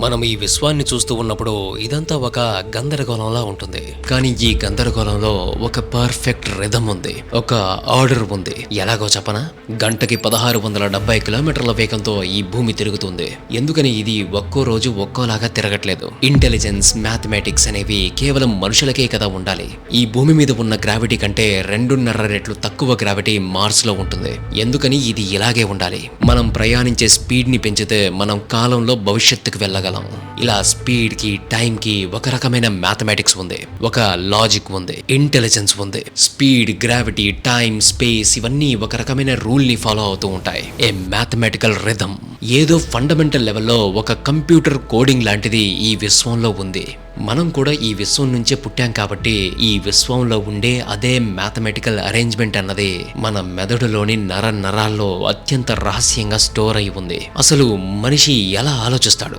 మనం ఈ విశ్వాన్ని చూస్తూ ఉన్నప్పుడు ఇదంతా ఒక గందరగోళంలా ఉంటుంది. కానీ ఈ గందరగోళంలో ఒక పర్ఫెక్ట్ రిథమ్ ఉంది, ఒక ఆర్డర్ ఉంది. ఎలాగో చెప్పనా? గంటకి 1670 కిలోమీటర్ల వేగంతో ఈ భూమి తిరుగుతుంది. ఎందుకని ఇది ఒక్కో రోజు ఒక్కోలాగా తిరగట్లేదు? ఇంటెలిజెన్స్, మ్యాథమెటిక్స్ అనేవి కేవలం మనుషులకే కదా ఉండాలి. ఈ భూమి మీద ఉన్న గ్రావిటీ కంటే 2.5 రెట్లు తక్కువ గ్రావిటీ మార్స్ లో ఉంటుంది. ఎందుకని ఇది ఇలాగే ఉండాలి? మనం ప్రయాణించే స్పీడ్ ని పెంచితే మనం కాలంలో భవిష్యత్తుకు వెళ్ళగలం. ఇలా స్పీడ్ కి, టైం కి ఒక రకమైన మ్యాథమెటిక్స్ ఉంది, ఒక లాజిక్ ఉంది, ఇంటెలిజెన్స్ ఉంది. స్పీడ్, గ్రావిటీ, టైం, స్పేస్ ఇవన్నీ ఒక రకమైన రూల్ ని ఫాలో అవుతూ ఉంటాయి. ఏ మ్యాథమెటికల్ రిథమ్. ఏదో ఫండమెంటల్ లెవెల్లో ఒక కంప్యూటర్ కోడింగ్ లాంటిది ఈ విశ్వంలో ఉంది. మనం కూడా ఈ విశ్వం నుంచే పుట్టాం కాబట్టి ఈ విశ్వంలో ఉండే అదే మ్యాథమెటికల్ అరేంజ్మెంట్ అన్నది మన మెదడులోని నరాల్లో అత్యంత రహస్యంగా స్టోర్ అయి ఉంది. అసలు మనిషి ఎలా ఆలోచిస్తాడు?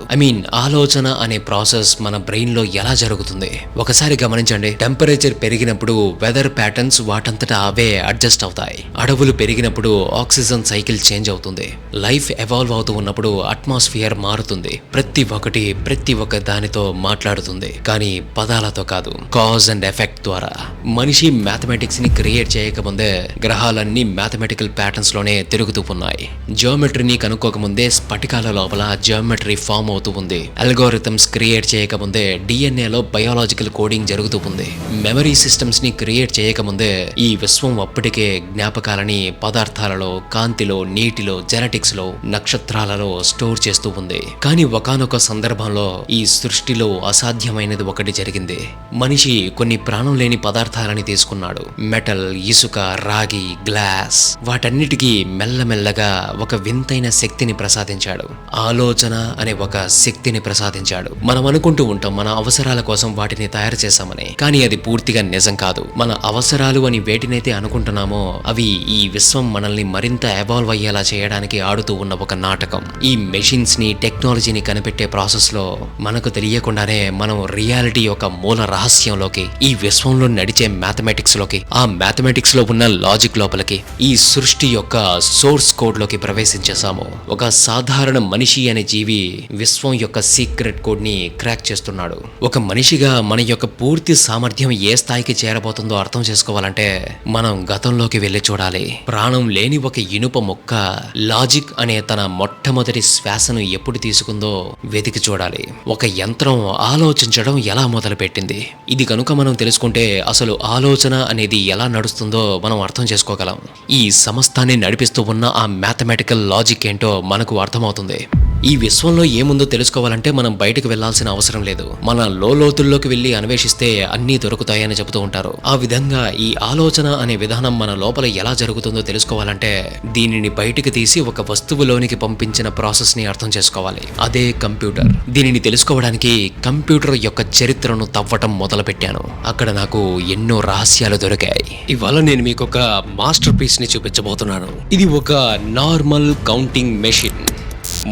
ఆలోచన అనే ప్రాసెస్ మన బ్రెయిన్ లో ఎలా జరుగుతుంది? ఒకసారి గమనించండి. టెంపరేచర్ పెరిగినప్పుడు వెదర్ ప్యాటర్న్స్ వాటంతటా అవే అడ్జస్ట్ అవుతాయి. అడవులు పెరిగినప్పుడు ఆక్సిజన్ సైకిల్ చేంజ్ అవుతుంది. లైఫ్ ఎవాల్వ్ అవుతూ ఉన్నప్పుడు అట్మాస్ఫియర్ మారుతుంది. ప్రతి ఒక్క దానితో మాట్లాడుతుంది, కానీ పదాలతో కాదు, కాజ్ అండ్ ఎఫెక్ట్ ద్వారా. మనిషి మ్యాథమెటిక్స్ ని క్రియేట్ చేయకముందే గ్రహాలన్నీ మ్యాథమెటికల్ ప్యాటర్న్స్ లోనే తిరుగుతూ ఉన్నాయి. జియోమెట్రీని కనుక్కోకముందే స్ఫటికాల లోపల జియోమెట్రీ ఫామ్ అవుతూ ఉంది. అల్గోరిథమ్స్ క్రియేట్ చేయకముందే డిఎన్ఏ లో బయాలజికల్ కోడింగ్ జరుగుతూ ఉంది. మెమరీ సిస్టమ్స్ ని క్రియేట్ చేయకముందే ఈ విశ్వం అప్పటికే జ్ఞాపకాలని పదార్థాలలో, కాంతిలో, నీటిలో, జెనెటిక్స్ లో, నక్షత్రాలలో స్టోర్ చేస్తూ ఉంది. కానీ ఒకానొక సందర్భంలో ఈ సృష్టిలో అసాధ్యమైనది ఒకటి జరిగింది. మనిషి కొన్ని ప్రాణం లేని పదార్థాలని తీసుకున్నాడు. మెటల్, ఇసుక, రాగి, గ్లాస్ వాటన్నిటికీ మెల్లమెల్లగా ఒక వింతైన శక్తిని ప్రసాదించాడు. ఆలోచన అనే ఒక శక్తిని ప్రసాదించాడు. మనం అనుకుంటూ ఉంటాం మన అవసరాల కోసం వాటిని తయారు చేశామని, కానీ అది పూర్తిగా నిజం కాదు. మన అవసరాలు అని వేటినైతే అనుకుంటున్నామో అవి ఈ విశ్వం మనల్ని మరింత ఎవాల్వ్ అయ్యేలా చేయడానికి ఆడుతూ ఉన్న ఒక నాటకం. ఈ మెషిన్స్ ని, టెక్నాలజీని కనిపెట్టే ప్రాసెస్ లో మనకు తెలియకుండానే మనం రియాలిటీ యొక్క మూల రహస్యంలోకి, ఈ విశ్వంలో నడిచే మ్యాథమెటిక్స్ లోకి, ఆ మ్యాథమెటిక్స్ లో ఉన్న లాజిక్ లోపలికి, ఈ సృష్టి యొక్క సోర్స్ కోడ్ లోకి ప్రవేశించేసాము. ఒక సాధారణ మనిషి అనే జీవి విశ్వం యొక్క సీక్రెట్ కోడ్ ని క్రాక్ చేస్తున్నాడు. ఒక మనిషిగా మన యొక్క పూర్తి సామర్థ్యం ఏ స్థాయికి చేరబోతుందో అర్థం చేసుకోవాలంటే మనం గతంలోకి వెళ్ళి చూడాలి. ప్రాణం లేని ఒక ఇనుప మొక్క లాజిక్ అనే తన మొట్టమొదటి శ్వాసను ఎప్పుడు తీసుకుందో వెతికి చూడాలి. ఒక యంత్రం ఆలోచించడం ఎలా మొదలుపెట్టింది? ఇది కనుక మనం తెలుసుకుంటే అసలు ఆలోచన అనేది ఎలా నడుస్తుందో మనం అర్థం చేసుకోగలం. ఈ సమస్తాన్ని నడిపిస్తూ ఉన్న ఆ మ్యాథమెటికల్ లాజిక్ ఏంటో మనకు అర్థమవుతుంది. ఈ విశ్వంలో ఏముందో తెలుసుకోవాలంటే మనం బయటకు వెళ్లాల్సిన అవసరం లేదు. మన లోతుల్లోకి వెళ్లి అన్వేషిస్తే అన్నీ దొరుకుతాయని చెబుతూ ఉంటారు. ఆ విధంగా ఈ ఆలోచన అనే విధానం మన లోపల ఎలా జరుగుతుందో తెలుసుకోవాలంటే దీనిని బయటికి తీసి ఒక వస్తువులోనికి పంపించిన ప్రాసెస్ ని అర్థం చేసుకోవాలి. అదే కంప్యూటర్. దీనిని తెలుసుకోవడానికి కంప్యూటర్ యొక్క చరిత్రను తవ్వటం మొదలు పెట్టాను. అక్కడ నాకు ఎన్నో రహస్యాలు దొరికాయి. ఇవాళ నేను మీకు ఒక మాస్టర్ పీస్ ని చూపించబోతున్నాను. ఇది ఒక నార్మల్ కౌంటింగ్ మెషిన్.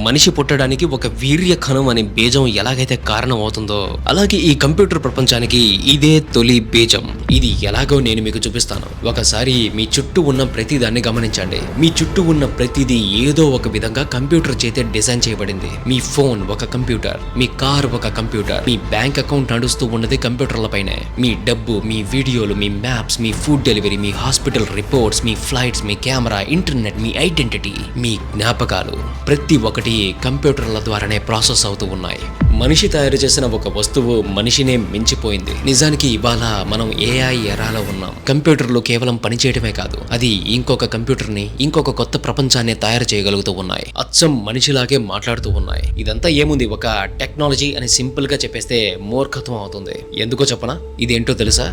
మనిషి పుట్టడానికి ఒక వీర్య కణం అనే బీజం ఎలాగైతే కారణం అవుతుందో అలాగే ఈ కంప్యూటర్ ప్రపంచానికి ఇదే తొలి బీజం. ఇది ఎలాగో నేను మీకు చూపిస్తాను. ఒకసారి మీ చుట్టూ ఉన్న ప్రతి దాన్ని గమనించండి. మీ చుట్టూ ఉన్న ప్రతిదీ ఏదో ఒక విధంగా కంప్యూటర్ చేతే డిజైన్ చేయబడింది. మీ ఫోన్ ఒక కంప్యూటర్, మీ కార్ ఒక కంప్యూటర్, మీ బ్యాంక్ అకౌంట్ నడుస్తూ ఉన్నది కంప్యూటర్లపైనే. మీ డబ్బు, మీ వీడియోలు, మీ మ్యాప్స్, మీ ఫుడ్ డెలివరీ, మీ హాస్పిటల్ రిపోర్ట్స్, మీ ఫ్లైట్స్, మీ కెమెరా, ఇంటర్నెట్, మీ ఐడెంటిటీ, మీ జ్ఞాపకాలు ప్రతి ఒక్కటి కంప్యూటర్ల ద్వారానే ప్రాసెస్ అవుతూ ఉన్నాయి. మనిషి తయారు చేసిన ఒక వస్తువు మనిషినే మించిపోయింది. నిజానికి ఇవాళ మనం ఏఐ ఎరాలో ఉన్నాం. కంప్యూటర్లు కేవలం పనిచేయటమే కాదు, అది ఇంకొక కంప్యూటర్ని, ఇంకొక కొత్త ప్రపంచాన్ని తయారు చేయగలుగుతూ ఉన్నాయి. అచ్చం మనిషిలాగే మాట్లాడుతూ ఉన్నాయి. ఇదంతా ఏముంది, ఒక టెక్నాలజీ అని సింపుల్ గా చెప్పేస్తే మూర్ఖత్వం అవుతుంది. ఎందుకో చెప్పనా? ఇదేంటో తెలుసా?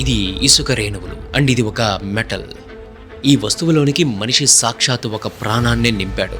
ఇది ఇసుక రేణువులు అండ్ ఇది ఒక మెటల్. ఈ వస్తువులోనికి మనిషి సాక్షాత్తు ఒక ప్రాణాన్ని నింపాడు.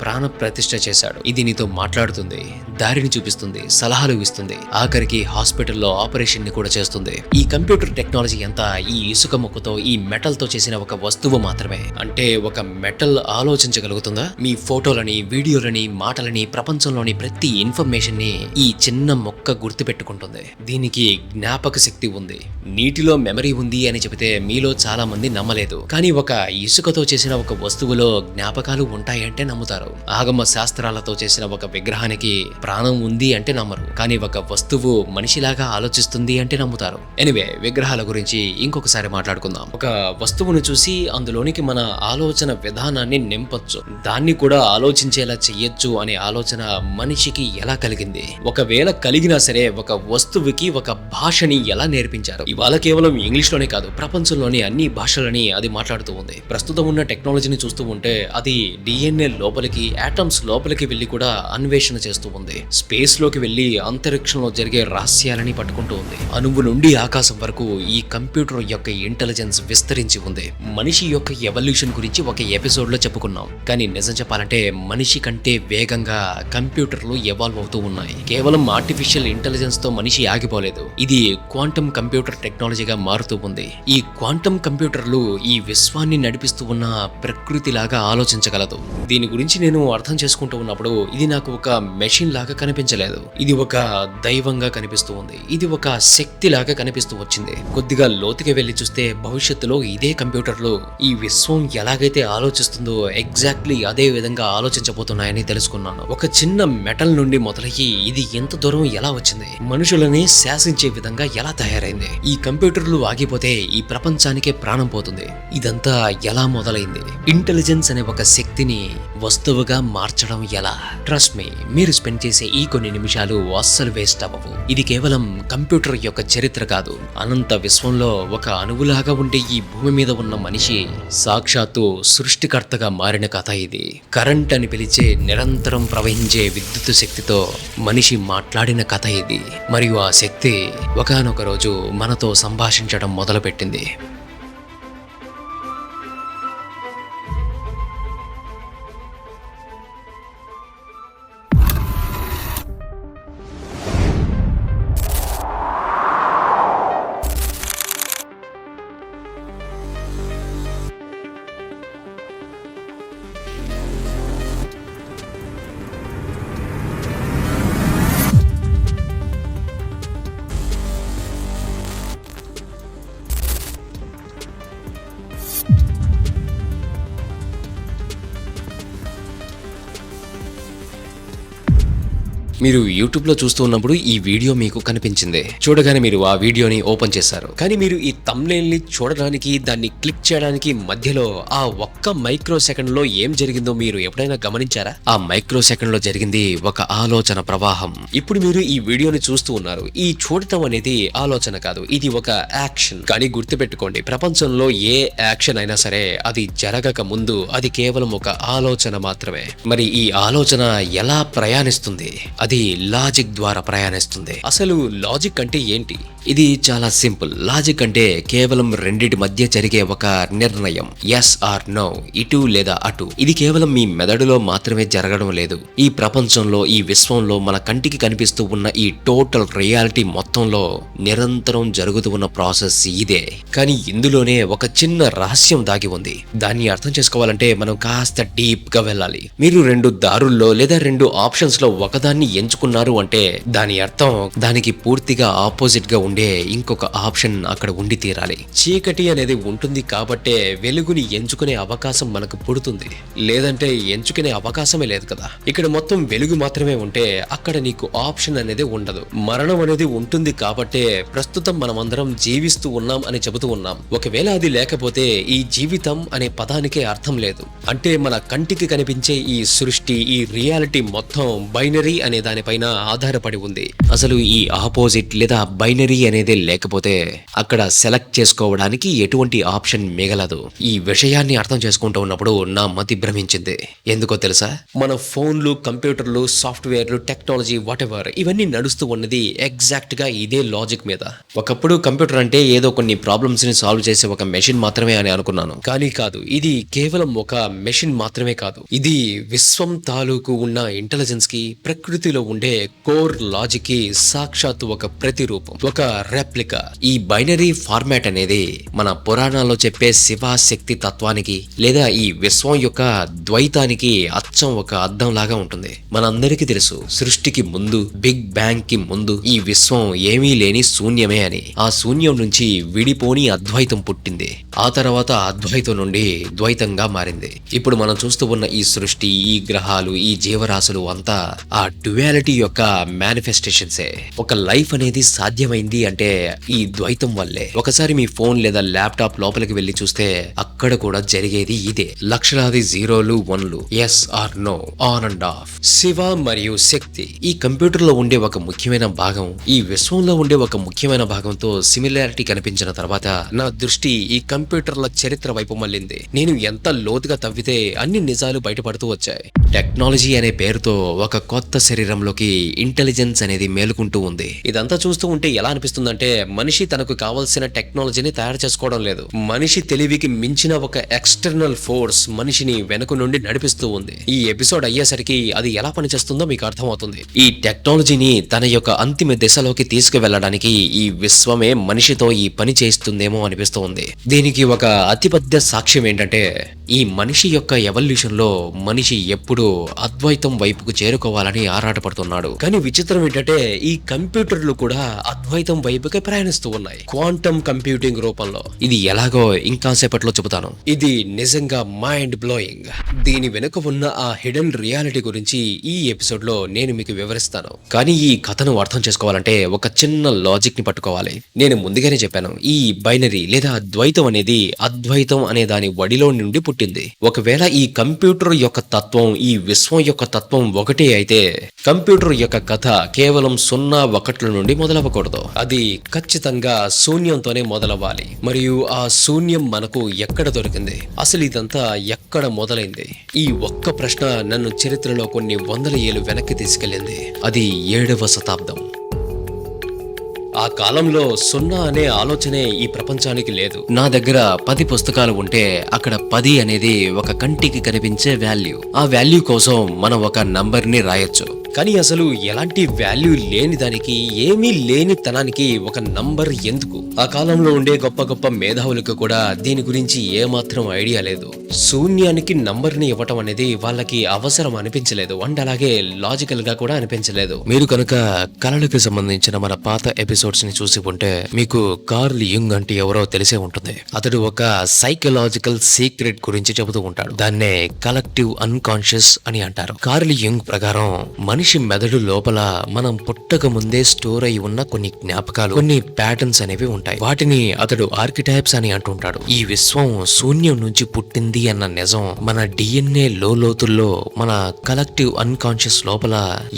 ప్రాణ ప్రతిష్ఠ చేశాడు. ఇది నీతో మాట్లాడుతుంది, దారిని చూపిస్తుంది, సలహాలు ఇస్తుంది, ఆఖరికి హాస్పిటల్లో ఆపరేషన్ ని కూడా చేస్తుంది. ఈ కంప్యూటర్ టెక్నాలజీ అంతా ఈ ఇసుక ముక్కతో, ఈ మెటల్ తో చేసిన ఒక వస్తువు మాత్రమే. అంటే ఒక మెటల్ ఆలోచించగలుగుతుందా? మీ ఫోటోలని, వీడియోలని, మాటలని, ప్రపంచంలోని ప్రతి ఇన్ఫర్మేషన్ ని ఈ చిన్న మొక్క గుర్తుపెట్టుకుంటుంది. దీనికి జ్ఞాపక శక్తి ఉంది. నీటిలో మెమరీ ఉంది అని చెబితే మీలో చాలా మంది నమ్మలేదు. కానీ ఒక ఇసుకతో చేసిన ఒక వస్తువులో జ్ఞాపకాలు ఉంటాయంటే నమ్ముతారు. ఆగమ శాస్త్రాలతో చేసిన ఒక విగ్రహానికి ప్రాణం ఉంది అంటే నమ్మరు. కానీ ఒక వస్తువు మనిషిలాగా ఆలోచిస్తుంది అంటే నమ్ముతారు. ఎనివే, విగ్రహాల గురించి ఇంకొకసారి మాట్లాడుకుందాం. ఒక వస్తువును చూసి అందులోనికి మన ఆలోచన విధానాన్ని నింపొచ్చు, దాన్ని కూడా ఆలోచించేలా చెయ్యొచ్చు అనే ఆలోచన మనిషికి ఎలా కలిగింది? ఒకవేళ కలిగినా సరే ఒక వస్తువుకి ఒక భాషని ఎలా నేర్పించారు? ఇవాళ కేవలం ఇంగ్లీష్ లోనే కాదు, ప్రపంచంలోని అన్ని భాషలని అది మాట్లాడుతూ ఉంది. ప్రస్తుతం ఉన్న టెక్నాలజీని చూస్తూ ఉంటే అది డిఎన్ఏ లోపలికి, ఆటమ్స్ లోపలికి వెళ్లి కూడా అన్వేషణ చేస్తూ ఉంది. స్పేస్ లోకి వెళ్లి అంతరిక్షంలో జరిగే రహస్యాలని పట్టుకుంటూ ఉంది. అణువు నుండి ఆకాశం వరకు ఈ కంప్యూటర్ యొక్క ఇంటెలిజెన్స్ విస్తరించి ఉంది. మనిషి యొక్క ఎవల్యూషన్ గురించి ఒక ఎపిసోడ్ లో చెప్పుకున్నాం. కానీ నిజం చెప్పాలంటే మనిషి కంటే వేగంగా కంప్యూటర్లు ఎవాల్వ్ అవుతూ ఉన్నాయి. కేవలం ఆర్టిఫిషియల్ ఇంటెలిజెన్స్ తో మనిషి ఆగిపోలేదు. ఇది క్వాంటమ్ కంప్యూటర్ టెక్నాలజీగా మారుతూ ఉంది. ఈ క్వాంటమ్ కంప్యూటర్లు ఈ విశ్వాన్ని నడిపిస్తూ ఉన్న ప్రకృతి లాగా ఆలోచించగలదు. దీని గురించి నేను అర్థం చేసుకుంటూ ఉన్నప్పుడు ఇది నాకు ఒక మెషిన్ లాగా కనిపించలేదు. ఇది ఒక దైవంగా కనిపిస్తూ ఉంది. ఇది ఒక శక్తి లాగా కనిపిస్తూ వచ్చింది. కొద్దిగా లోతుకి వెళ్లి చూస్తే భవిష్యత్తులో ఇదే కంప్యూటర్లు ఈ విశ్వం ఎలాగైతే ఆలోచిస్తుందో ఎగ్జాక్ట్లీ అదే విధంగా ఆలోచించబోతున్నాయని తెలుసుకున్నాను. ఒక చిన్న మెటల్ నుండి మొదలయ్యి ఇది ఎంత దూరం ఎలా వచ్చింది, మనుషులని శాసించే విధంగా ఎలా తయారైంది. ఈ కంప్యూటర్లు ఆగిపోతే ఈ ప్రపంచానికే ప్రాణం పోతుంది. ఇదంతా ఎలా మొదలైంది? ఇంటెలిజెన్స్ అనే ఒక శక్తిని వస్తువుగా మార్చడం ఎలా? ట్రస్ట్ మీ, మీరు స్పెండ్ చేసే ఈ కొన్ని నిమిషాలు అస్సలు వేస్ట్ అవ్వవు. ఇది కేవలం కంప్యూటర్ యొక్క చరిత్ర కాదు, అనంత విశ్వంలో ఒక అణువులాగా ఉండే ఈ భూమి మీద ఉన్న మనిషి సాక్షాత్తు సృష్టికర్తగా మారిన కథ ఇది. కరెంట్ అని పిలిచే నిరంతరం ప్రవహించే విద్యుత్ శక్తితో మనిషి మాట్లాడిన కథ ఇది. మరియు ఆ శక్తి ఒకానొక రోజు మనతో సంభాషించడం మొదలుపెట్టింది. మీరు యూట్యూబ్ లో చూస్తూ ఉన్నప్పుడు ఈ వీడియో మీకు కనిపించింది. చూడగానే మీరు ఆ వీడియోని ఓపెన్ చేశారు. కానీ మీరు ఈ థంబ్నెయిల్ ని చూడడానికి, దాన్ని క్లిక్ చేయడానికి మధ్యలో ఆ ఒక్క మైక్రో సెకండ్ లో ఏం జరిగిందో మీరు ఎప్పుడైనా గమనించారా? ఆ మైక్రో సెకండ్ లో జరిగింది ఒక ఆలోచన ప్రవాహం. ఇప్పుడు మీరు ఈ వీడియోని చూస్తూ ఉన్నారు. ఈ చూడటం అనేది ఆలోచన కాదు, ఇది ఒక యాక్షన్. కానీ గుర్తుపెట్టుకోండి, ప్రపంచంలో ఏ యాక్షన్ అయినా సరే అది జరగక ముందు అది కేవలం ఒక ఆలోచన మాత్రమే. మరి ఈ ఆలోచన ఎలా ప్రయాణిస్తుంది? అది లాజిక్ ద్వారా ప్రయాణిస్తుంది. అసలు లాజిక్ అంటే ఏంటి? ఇది చాలా సింపుల్. లాజిక్ అంటే కేవలం రెండిటి మధ్య జరిగే ఒక నిర్ణయం, ఎస్ ఆర్ నో, ఇటు లేదా అటు. ఇది కేవలం మీ మెదడులో మాత్రమే జరగడం లేదు. ఈ ప్రపంచంలో, ఈ విశ్వంలో మన కంటికి కనిపిస్తూ ఉన్న ఈ టోటల్ రియాలిటీ మొత్తంలో నిరంతరం జరుగుతూ ఉన్న ప్రాసెస్ ఇదే. కానీ ఇందులోనే ఒక చిన్న రహస్యం దాగి ఉంది. దాన్ని అర్థం చేసుకోవాలంటే మనం కాస్త డీప్ గా వెళ్ళాలి. మీరు రెండు దారుల్లో లేదా రెండు ఆప్షన్స్ లో ఒకదాన్ని ఎంచుకున్నారు అంటే దాని అర్థం దానికి పూర్తిగా ఆపోజిట్ గా ఉండే ఇంకొక ఆప్షన్ అక్కడ ఉండి తీరాలి. చీకటి అనేది ఉంటుంది కాబట్టే వెలుగుని ఎంచుకునే అవకాశం మనకు పుడుతుంది. లేదంటే ఎంచుకునే అవకాశమే లేదు కదా. ఇక్కడ మొత్తం వెలుగు మాత్రమే ఉంటే అక్కడ నీకు ఆప్షన్ అనేది ఉండదు. మరణం అనేది ఉంటుంది కాబట్టే ప్రస్తుతం మనమందరం జీవిస్తూ ఉన్నాం అని చెబుతూ ఉన్నాం. ఒకవేళ అది లేకపోతే ఈ జీవితం అనే పదానికే అర్థం లేదు. అంటే మన కంటికి కనిపించే ఈ సృష్టి, ఈ రియాలిటీ మొత్తం బైనరీ అనే దానిపైన ఆధారపడి ఉంది. అసలు ఈ ఆపోజిట్ లేదా బైనరీ అనేది లేకపోతే అక్కడ సెలెక్ట్ చేసుకోవడానికి ఎటువంటి ఆప్షన్ మిగలదు. ఈ విషయాన్ని అర్థం చేసుకుంటూ ఉన్నప్పుడు నా మతి భ్రమించింది. ఎందుకో తెలుసా? మన ఫోన్లు, కంప్యూటర్లు, సాఫ్ట్వేర్లు, టెక్నాలజీ, వాట్ ఎవర్, ఇవన్నీ నడుస్తూ ఉన్నది ఎగ్జాక్ట్ గా ఇదే లాజిక్ మీద. ఒకప్పుడు కంప్యూటర్ అంటే ఏదో కొన్ని ప్రాబ్లమ్స్ ని సాల్వ్ చేసే ఒక మెషిన్ మాత్రమే అని అనుకున్నాను. కానీ కాదు, ఇది కేవలం ఒక మెషిన్ మాత్రమే కాదు. ఇది విశ్వం తాలూకు ఉన్న ఇంటెలిజెన్స్ కి, ప్రకృతి సృష్టిలో ఉండే కోర్ లాజిక్ కి సాక్షాత్తు ఒక ప్రతిరూపం, ఒక రెప్లికా. ఈ బైనరీ ఫార్మాట్ అనేది మన పురాణాల్లో చెప్పే శివ శక్తి తత్వానికి లేదా ఈ విశ్వం యొక్క ద్వైతానికి అచ్చం ఒక అద్దం లాగా ఉంటుంది. మనందరికీ తెలుసు, సృష్టికి ముందు, బిగ్ బ్యాంగ్ కి ముందు ఈ విశ్వం ఏమీ లేని శూన్యమే అని. ఆ శూన్యం నుంచి విడిపోని అద్వైతం పుట్టింది. ఆ తర్వాత అద్వైతం నుండి ద్వైతంగా మారింది. ఇప్పుడు మనం చూస్తూ ఉన్న ఈ సృష్టి, ఈ గ్రహాలు, ఈ జీవరాశులు అంతా ఆ డ్యుయాలిటీ యొక్క మేనిఫెస్టేషన్సే. ఒక లైఫ్ అనేది సాధ్యమైంది అంటే ఈ ద్వైతం వల్లే. ఒకసారి మీ ఫోన్ లేదా ల్యాప్టాప్ లోపలికి వెళ్లి చూస్తే అక్కడ కూడా జరిగేది ఇదే. లక్షలాది జీరోలు, వన్లు, yes or no, on and off. Shiva మరియు శక్తి ఈ కంప్యూటర్ లో ఉండే ఒక ముఖ్యమైన భాగం ఈ విశ్వంలో ఉండే ఒక ముఖ్యమైన భాగంతో సిమిలారిటీ కనిపించిన తర్వాత నా దృష్టి ఈ కంప్యూటర్ల చరిత్ర వైపు మళ్ళింది. నేను ఎంత లోతుగా తవ్వితే అన్ని నిజాలు బయటపడుతూ వచ్చాయి. టెక్నాలజీ అనే పేరుతో ఒక కొత్త శరీరంలోకి ఇంటెలిజెన్స్ అనేది మేలుకుంటూ ఉంది. ఇదంతా చూస్తూ ఉంటే ఎలా అనిపిస్తుందంటే మనిషి తనకు కావాల్సిన టెక్నాలజీని తయారు చేసుకోవడం లేదు. మనిషి తెలివికి మించిన ఒక ఎక్స్టర్నల్ ఫోర్స్ మనిషిని వెనుక నుండి నడిపిస్తూ ఉంది. ఈ ఎపిసోడ్ అయ్యేసరికి అది ఎలా పనిచేస్తుందో మీకు అర్థమవుతుంది. ఈ టెక్నాలజీని తన యొక్క అంతిమ దిశలోకి తీసుకువెళ్లడానికి ఈ విశ్వమే మనిషితో ఈ పని చేస్తుందేమో అనిపిస్తూ ఉంది. దీనికి ఒక అతిపెద్ద సాక్ష్యం ఏంటంటే ఈ మనిషి యొక్క ఎవల్యూషన్ లో మనిషి ఎప్పుడూ అద్వైతం వైపుకు చేరుకోవాలని ఆరాటపడుతున్నాడు. కానీ విచిత్రం ఏంటంటే ఈ కంప్యూటర్లు కూడా అద్వైతం వైపుకే ప్రయాణిస్తూ ఉన్నాయి, క్వాంటమ్ కంప్యూటింగ్ రూపంలో. ఇది ఎలాగో ఇంకాసేపట్లో చెబుతాను. ఇది నిజంగా మైండ్ బ్లోయింగ్. దీని వెనుక ఉన్న ఆ హిడెన్ రియాలిటీ గురించి ఈ ఎపిసోడ్ లో నేను మీకు వివరిస్తాను. కానీ ఈ కథను అర్థం చేసుకోవాలంటే ఒక చిన్న లాజిక్ ని పట్టుకోవాలి. నేను ముందుగానే చెప్పాను, ఈ బైనరీ లేదా ద్వైతం అనేది అద్వైతం అనే దాని వడిలో నుండి పుట్టింది. ఒకవేళ ఈ కంప్యూటర్ యొక్క తత్వం ఈ విశ్వం యొక్క తత్వం ఒకటే అయితే కంప్యూటర్ యొక్క కథ కేవలం 0-1 నుండి మొదలవ్వకూడదు. అది ఖచ్చితంగా శూన్యంతోనే మొదలవ్వాలి. మరియు ఆ శూన్యం మనకు ఎక్కడ దొరికింది, అసలు ఇదంతా ఎక్కడ మొదలైంది? ఈ ఒక్క ప్రశ్న నన్ను చరిత్రలో కొన్ని వందల ఏళ్లు వెనక్కి తీసుకెళ్లింది. అది 7వ శతాబ్దం. ఆ కాలంలో 0 అనే ఆలోచనే ఈ ప్రపంచానికి లేదు. నా దగ్గర 10 పుస్తకాలు ఉంటే అక్కడ 10 అనేది ఒక కంటికి కనిపించే వాల్యూ. ఆ వాల్యూ కోసం మనం ఒక నంబర్ ని రాయొచ్చు. కానీ అసలు ఎలాంటి వాల్యూ లేని దానికి, ఏమీ లేని తనానికి ఒక నంబర్ ఎందుకు? ఆ కాలంలో ఉండే గొప్ప గొప్ప మేధావులకు కూడా దీని గురించి ఏమాత్రం ఐడియా లేదు. శూన్యానికి నంబర్ ని ఇవ్వటం అనేది వాళ్ళకి అవసరం అనిపించలేదు. అండ్ అలాగే లాజికల్ గా కూడా అనిపించలేదు. మీరు కనుక కళలకు సంబంధించిన మన పాత ఎపిసోడ్స్ ని చూసి ఉంటే మీకు కార్ల్ యుంగ్ అంటే ఎవరో తెలిసే ఉంటుంది. అతడు ఒక సైకలాజికల్ సీక్రెట్ గురించి చెబుతూ ఉంటాడు. దాన్నే కలెక్టివ్ అన్కాన్షియస్ అని అంటారు. కార్ల్ యుంగ్ ప్రకారం మనిషి మెదడు లోపల మనం పుట్టక ముందే స్టోర్ అయి ఉన్న కొన్ని జ్ఞాపకాలు, కొన్ని ప్యాటర్న్స్ అనేవి ఉంటాయి. వాటిని అతడు ఆర్కిటైప్స్ అని అంటుంటాడు. ఈ విశ్వం శూన్యం నుంచి పుట్టింది అన్న నిజం మన డిఎన్ఏ లోతుల్లో, మన కలెక్టివ్ అన్కాన్షియస్ లోపల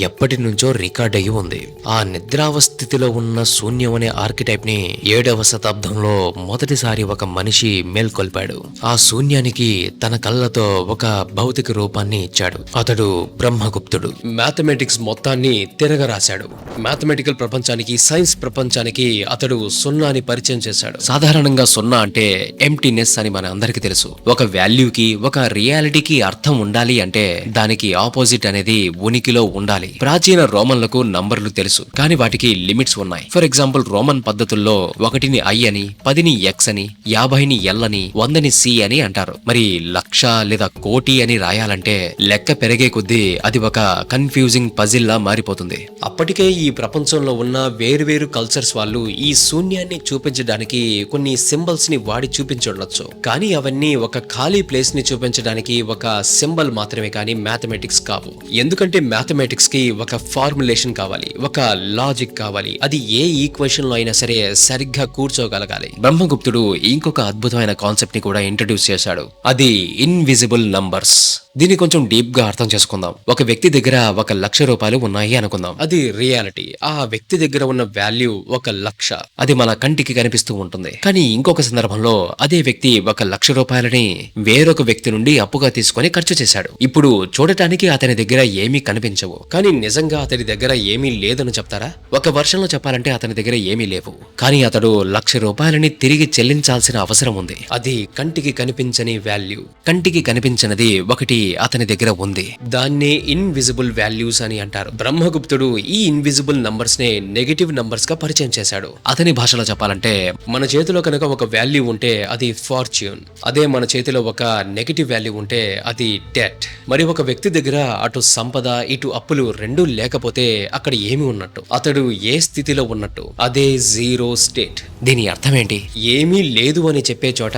ఎప్పటి నుంచో రికార్డ్ అయ్యి ఉంది. ఆ నిద్రావస్థితిలో ఉన్న శూన్యం అనే ఆర్కిటైప్ ని 7వ శతాబ్దంలో మొదటిసారి ఒక మనిషి మేల్కొల్పాడు. ఆ శూన్యానికి తన కళ్ళతో ఒక భౌతిక రూపాన్ని ఇచ్చాడు. అతడు బ్రహ్మగుప్తుడు. మ్యాథమెటిక్స్ మొత్తాన్ని తిరగరాశాడు. మ్యాథమెటికల్ ప్రపంచానికి, సైన్స్ ప్రపంచానికి అతడు 0ని పరిచయం చేశాడు. సాధారణంగా 0 అంటే ఎంప్టీనెస్ అని మన అందరికీ తెలుసు. ఒక వాల్యూకి, ఒక రియాలిటీకి అర్థం ఉండాలి అంటే దానికి ఆపోజిట్ అనేది ఉనికిలో ఉండాలి. ప్రాచీన రోమన్లకు నంబర్లు తెలుసు, కానీ వాటికి లిమిట్స్ ఉన్నాయి. ఫర్ ఎగ్జాంపుల్ రోమన్ పద్ధతుల్లో 1ని I అని, 10ని X అని, 50ని L అని, 100ని C అని అంటారు. మరి లక్ష లేదా కోటి అని రాయాలంటే లెక్క పెరిగే కొద్దీ అది ఒక కన్ఫ్యూజింగ్ పజిల్ లా మారిపోతుంది. అప్పటికే ఈ ప్రపంచంలో ఉన్న వేరువేరు కల్చర్స్ వాళ్ళు ఈ శూన్యాన్ని చూపించడానికి కొన్ని సింబల్స్ ని వాడి చూపించవచ్చు. కానీ అవన్నీ ఒక ఖాళీ ప్లేస్ ని చూపించడానికి ఒక సింబల్ మాత్రమే, కానీ మ్యాథమెటిక్స్ కావు. ఎందుకంటే మ్యాథమెటిక్స్ కి ఒక ఫార్ములేషన్ కావాలి, ఒక లాజిక్ కావాలి. అది ఏ ఈక్వేషన్ లో అయినా సరే సరిగ్గా కూర్చోగలగాలి. బ్రహ్మగుప్తుడు ఇంకొక అద్భుతమైన కాన్సెప్ట్ ని కూడా ఇంట్రడ్యూస్ చేశాడు. అది ఇన్విజిబుల్ నంబర్స్. దీన్ని కొంచెం డీప్ గా అర్థం చేసుకుందాం. ఒక వ్యక్తి దగ్గర 1,00,000 రూపాయలు ఉన్నాయి అనుకుందాం. అది రియాలిటీ. ఆ వ్యక్తి దగ్గర ఉన్న వాల్యూ 1,00,000. అది మన కంటికి కనిపిస్తూ ఉంటుంది. కానీ ఇంకొక సందర్భంలో అదే వ్యక్తి 1,00,000 రూపాయలని వేరొక వ్యక్తి నుండి అప్పుగా తీసుకొని ఖర్చు చేశాడు. ఇప్పుడు చూడటానికి అతని దగ్గర ఏమీ కనిపించవు, కానీ నిజంగా అతని దగ్గర ఏమీ లేదని చెప్తారా? ఒక వర్షంలో చెప్పాలంటే అతని దగ్గర ఏమీ లేవు, కానీ అతడు 1,00,000 రూపాయలని తిరిగి చెల్లించాల్సిన అవసరం ఉంది. అది కంటికి కనిపించని వాల్యూ. కంటికి కనిపించినది ఒకటి అతని దగ్గర ఉంది. దాన్నే ఇన్విజిబుల్ వాల్యూస్ అని అంటారు. బ్రహ్మగుప్తుడు ఈ ఇన్విజిబుల్ నంబర్స్ నే నెగటివ్ నంబర్స్ గా పరిచయం చేశాడు. అతని భాషలో చెప్పాలంటే మన చేతిలో కనుక ఒక వాల్యూ ఉంటే అది ఫార్చ్యూన్, అదే మన చేతిలో ఒక నెగటివ్ వాల్యూ ఉంటే అది డెట్. మరి ఒక వ్యక్తి దగ్గర అటు సంపద ఇటు అప్పులు రెండూ లేకపోతే అక్కడ ఏమి ఉన్నట్టు, అతడు ఏ స్థితిలో ఉన్నట్టు, అదే జీరో స్టేట్. దీని అర్థం ఏంటి? ఏమీ లేదు అని చెప్పే చోట